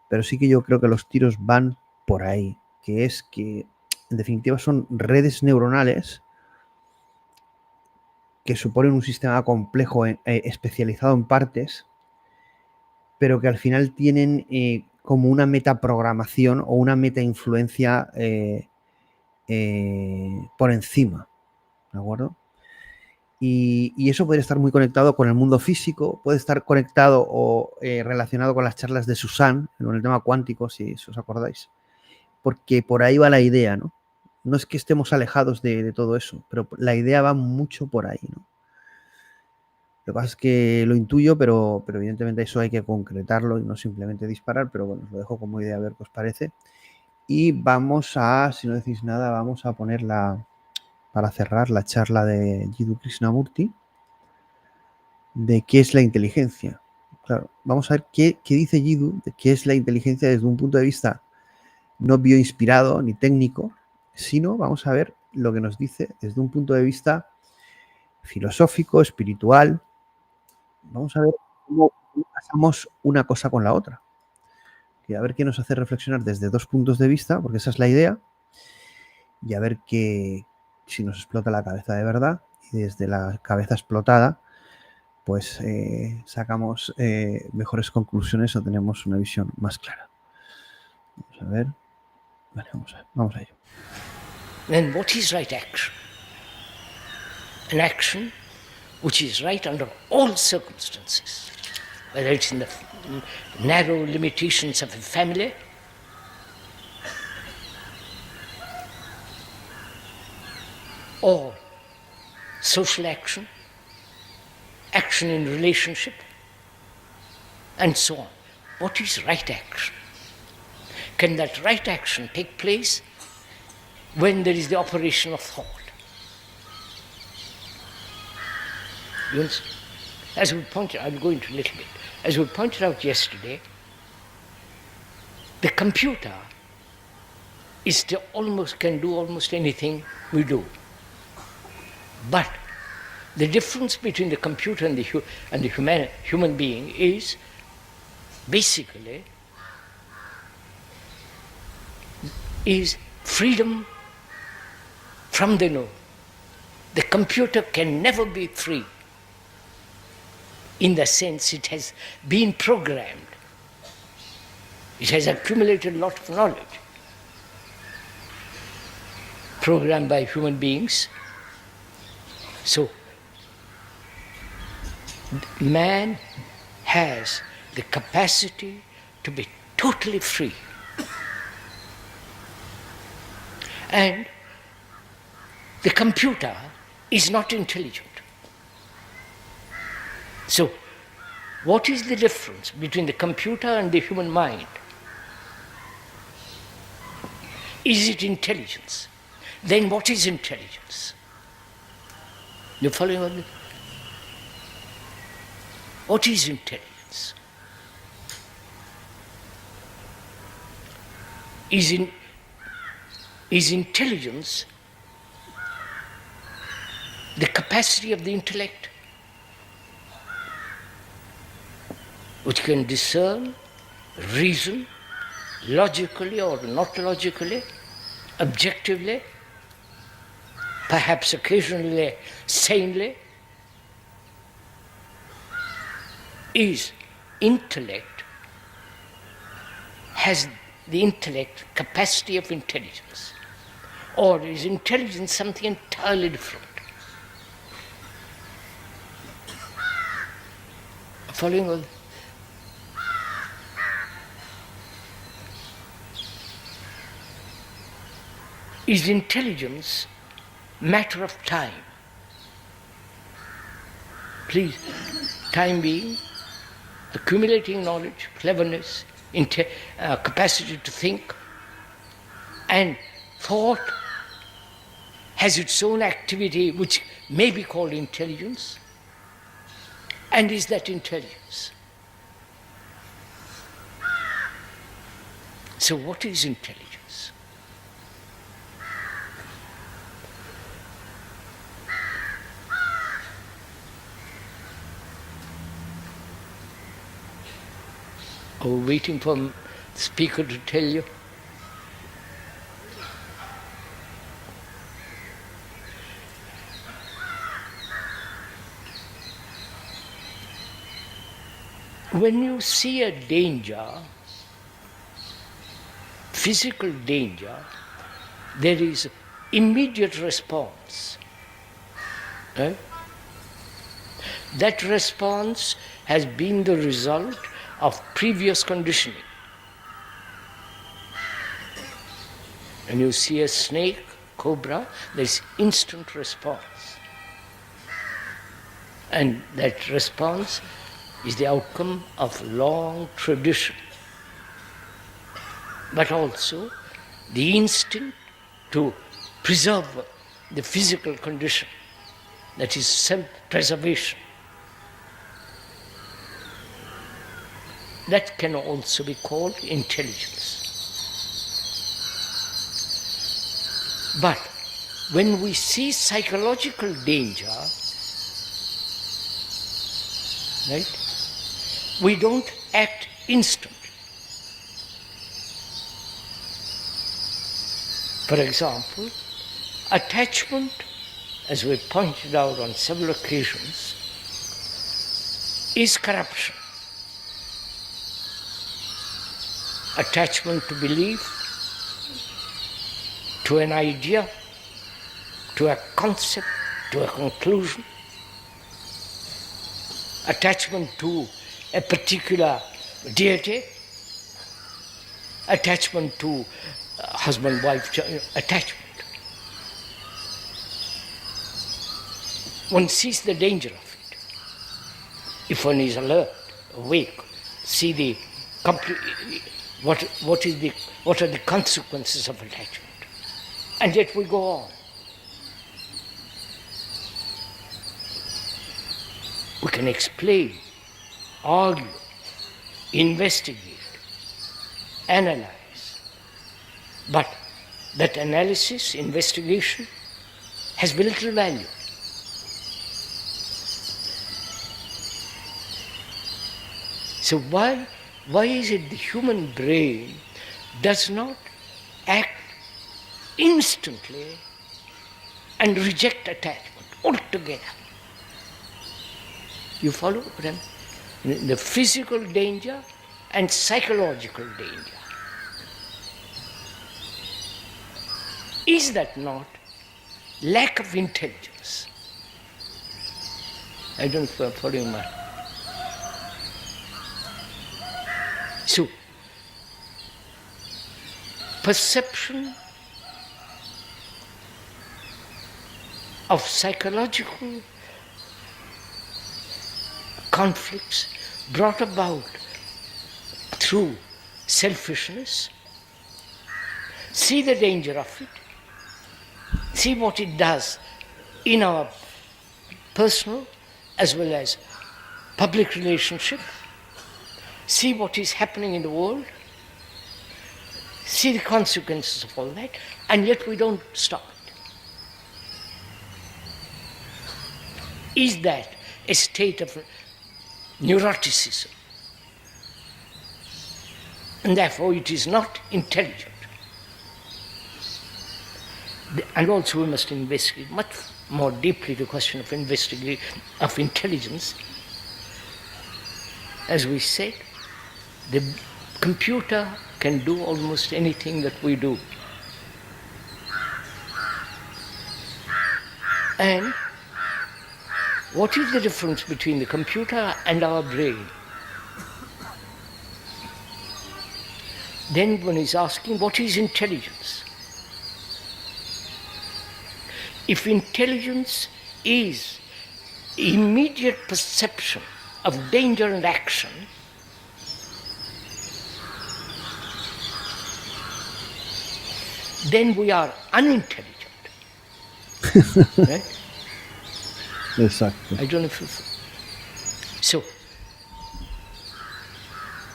Pero sí que yo creo que los tiros van por ahí, que es que en definitiva son redes neuronales que suponen un sistema complejo especializado en partes, pero que al final tienen como una metaprogramación o una metainfluencia por encima, ¿de acuerdo? Y eso puede estar muy conectado con el mundo físico, puede estar conectado o relacionado con las charlas de Susan, con el tema cuántico, si os acordáis, porque por ahí va la idea, ¿no? No es que estemos alejados de todo eso, pero la idea va mucho por ahí, ¿no? Lo que pasa es que lo intuyo, pero evidentemente eso hay que concretarlo y no simplemente disparar, pero bueno, os lo dejo como idea a ver qué os parece. Y vamos a, si no decís nada, vamos a poner para cerrar la charla de Jiddu Krisnamurthi de qué es la inteligencia. Claro, vamos a ver qué dice Jiddu de qué es la inteligencia desde un punto de vista no bioinspirado ni técnico, sino vamos a ver lo que nos dice desde un punto de vista filosófico, espiritual. Vamos a ver cómo pasamos una cosa con la otra. Y a ver qué nos hace reflexionar desde dos puntos de vista, porque esa es la idea, y a ver si nos explota la cabeza de verdad, y desde la cabeza explotada, pues sacamos mejores conclusiones o tenemos una visión más clara. Vamos a ver. Vale, vamos a ello. Then what is right action? An action which is right under all circumstances, whether it's in the narrow limitations of a family, or social action, action in relationship, and so on. What is right action? Can that right action take place when there is the operation of thought? You understand? As we pointed, I'll go into a little bit. As we pointed out yesterday, the computer can do almost anything we do. But the difference between the computer and the human being is basically freedom from the known. The computer can never be free in the sense it has been programmed. It has accumulated a lot of knowledge, programmed by human beings. So, man has the capacity to be totally free. And the computer is not intelligent. So, what is the difference between the computer and the human mind? Is it intelligence? Then what is intelligence? You following on? What is intelligence? Is intelligence the capacity of the intellect, which can discern, reason, logically or not logically, objectively, perhaps occasionally sanely? Is intellect, has the intellect capacity of intelligence? Or is intelligence something entirely different? Following all? Is intelligence matter of time? Please, time being accumulating knowledge, cleverness, capacity to think, and thought has its own activity which may be called intelligence. And is that intelligence? So what is intelligence? Are we waiting for the speaker to tell you? When you see a danger, physical danger, there is immediate response. Right? That response has been the result of previous conditioning. When you see a snake, cobra, there is instant response. And that response is the outcome of long tradition, but also the instinct to preserve the physical condition, that is self-preservation. That can also be called intelligence. But when we see psychological danger, right, we don't act instantly. For example, attachment, as we pointed out on several occasions, is corruption. Attachment to belief, to an idea, to a concept, to a conclusion. Attachment to a particular deity, attachment to husband-wife attachment. One sees the danger of it. If one is alert, awake, see the what are the consequences of attachment. And yet we go on. We can explain, argue, investigate, analyze. But that analysis, investigation, has very little value. So why is it the human brain does not act instantly and reject attachment altogether? You follow what I'm saying? The physical danger and psychological danger. Is that not lack of intelligence? I don't know if I'm following my... So, perception of psychological conflicts brought about through selfishness, see the danger of it, see what it does in our personal as well as public relationship, see what is happening in the world, see the consequences of all that, and yet we don't stop it. Is that a state of neuroticism? And therefore it is not intelligent. And also we must investigate much more deeply the question of intelligence. As we said, the computer can do almost anything that we do. And what is the difference between the computer and our brain? Then one is asking, what is intelligence? If intelligence is immediate perception of danger and action, then we are unintelligent. Right? Exactly. I don't know if So,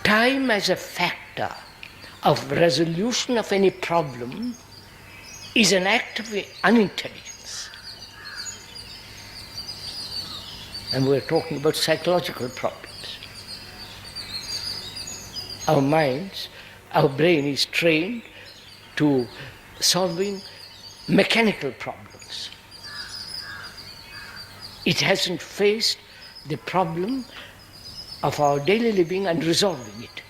time as a factor of resolution of any problem is an act of unintelligence. And we're talking about psychological problems. Our minds, our brain is trained to solving mechanical problems. It hasn't faced the problem of our daily living and resolving it,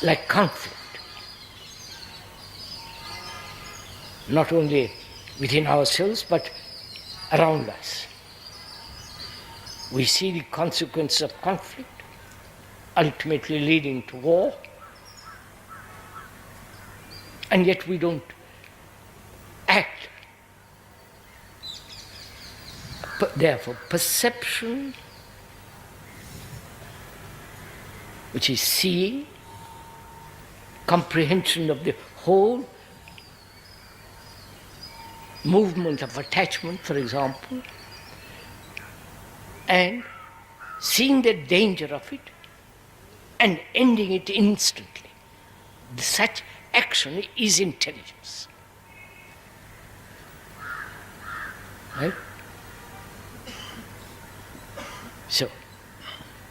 like conflict. Not only within ourselves, but around us. We see the consequence of conflict, ultimately leading to war, and yet we don't act. But therefore, perception, which is seeing, comprehension of the whole movement of attachment, for example, and seeing the danger of it and ending it instantly. Such action is intelligence. Right? So,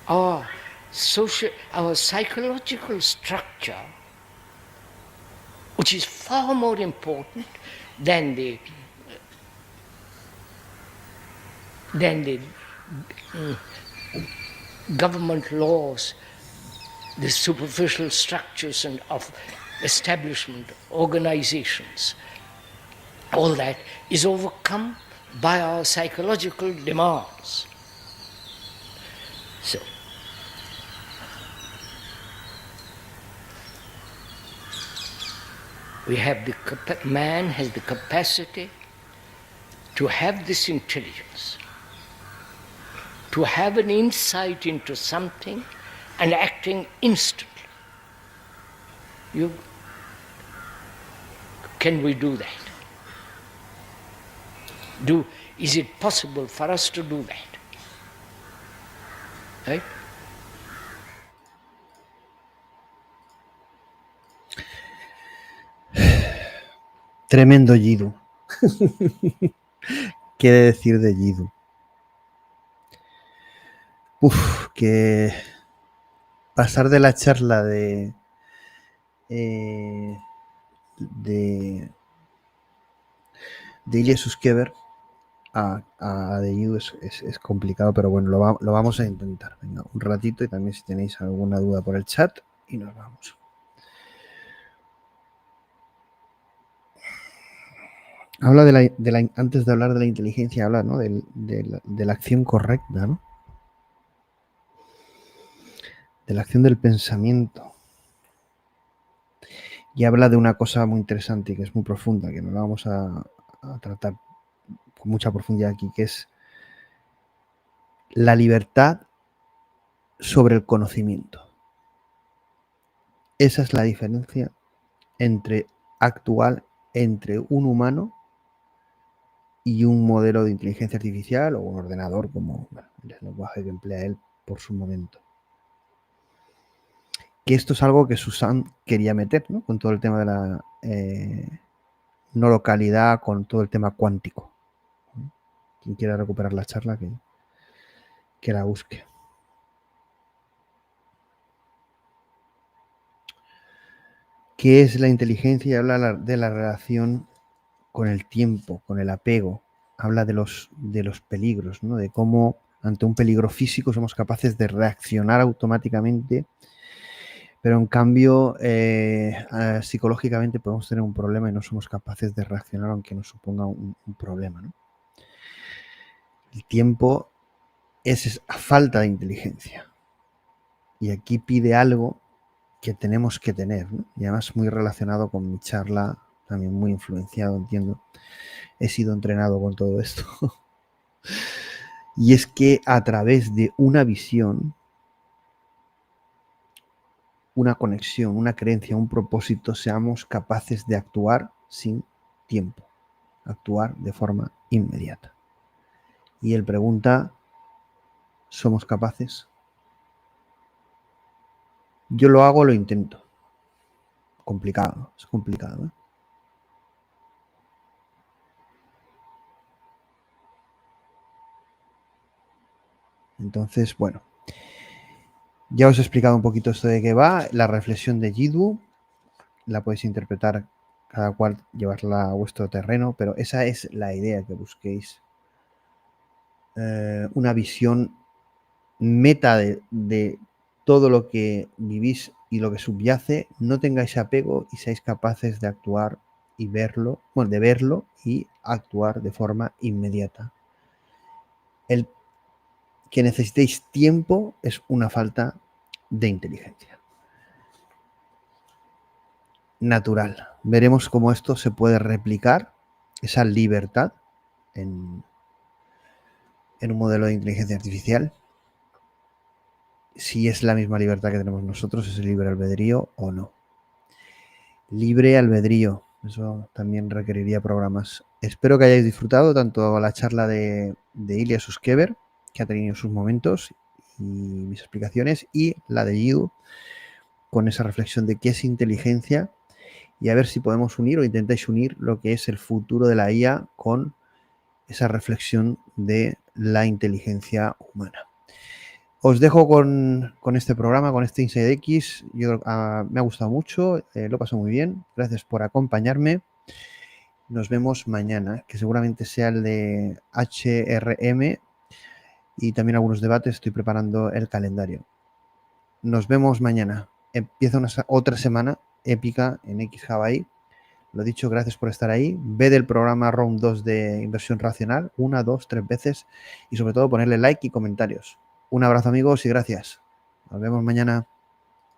our psychological structure, which is far more important than the government laws, the superficial structures and of establishment, organizations, all that is overcome by our psychological demands. So, man has the capacity to have this intelligence, to have an insight into something and acting instantly. Can we do that? Is it possible for us to do that? Right? Tremendo Jiddu. ¿Qué decir de Jiddu? Que pasar de la charla de Ilya Sutskever a de Jiddu es complicado, pero bueno, lo vamos a intentar. Venga, un ratito, y también si tenéis alguna duda por el chat, y nos vamos. Habla antes de hablar de la inteligencia, habla, ¿no?, de la acción correcta, ¿no? De la acción del pensamiento. Y habla de una cosa muy interesante y que es muy profunda, que no la vamos a tratar con mucha profundidad aquí, que es la libertad sobre el conocimiento. Esa es la diferencia entre un humano y un modelo de inteligencia artificial o un ordenador, como el lenguaje que emplea él por su momento. Que esto es algo que Susan quería meter, ¿no?, con todo el tema de la no localidad, con todo el tema cuántico. Quien quiera recuperar la charla, que la busque. ¿Qué es la inteligencia? Habla de la relación con el tiempo, con el apego. Habla de los peligros, ¿no?, de cómo ante un peligro físico somos capaces de reaccionar automáticamente, pero en cambio psicológicamente podemos tener un problema y no somos capaces de reaccionar aunque nos suponga un problema, ¿no? El tiempo es falta de inteligencia. Y aquí pide algo que tenemos que tener, ¿no? Y además muy relacionado con mi charla, también muy influenciado, entiendo. He sido entrenado con todo esto. Y es que a través de una visión, una conexión, una creencia, un propósito, seamos capaces de actuar sin tiempo, actuar de forma inmediata. Y él pregunta, somos capaces. Yo lo hago, lo intento. Complicado, es complicado, ¿eh? Entonces, bueno, ya os he explicado un poquito esto de qué va. La reflexión de Jiddu la podéis interpretar cada cual, llevarla a vuestro terreno, pero esa es la idea, que busquéis una visión meta de todo lo que vivís y lo que subyace. No tengáis apego y seáis capaces de actuar y verlo, bueno, de verlo y actuar de forma inmediata. El que necesitéis tiempo es una falta de inteligencia natural. Veremos cómo esto se puede replicar, esa libertad, en un modelo de inteligencia artificial. Si es la misma libertad que tenemos nosotros, es el libre albedrío o no. Libre albedrío, eso también requeriría programas. Espero que hayáis disfrutado tanto la charla de Ilya Sutskever, que ha tenido sus momentos, y mis explicaciones, y la de Jiddu, con esa reflexión de qué es inteligencia, y a ver si podemos unir o intentáis unir lo que es el futuro de la IA con esa reflexión de la inteligencia humana. Os dejo con este programa, con este Inside X. Me ha gustado mucho, lo he pasado muy bien. Gracias por acompañarme. Nos vemos mañana, que seguramente sea el de HRM y también algunos debates. Estoy preparando el calendario. Nos vemos mañana. Empieza otra semana épica en xHUB.AI. Lo dicho, gracias por estar ahí. Ve del programa Round 2 de Inversión Racional 1, 2, 3 veces y sobre todo ponerle like y comentarios. Un abrazo, amigos, y gracias. Nos vemos mañana.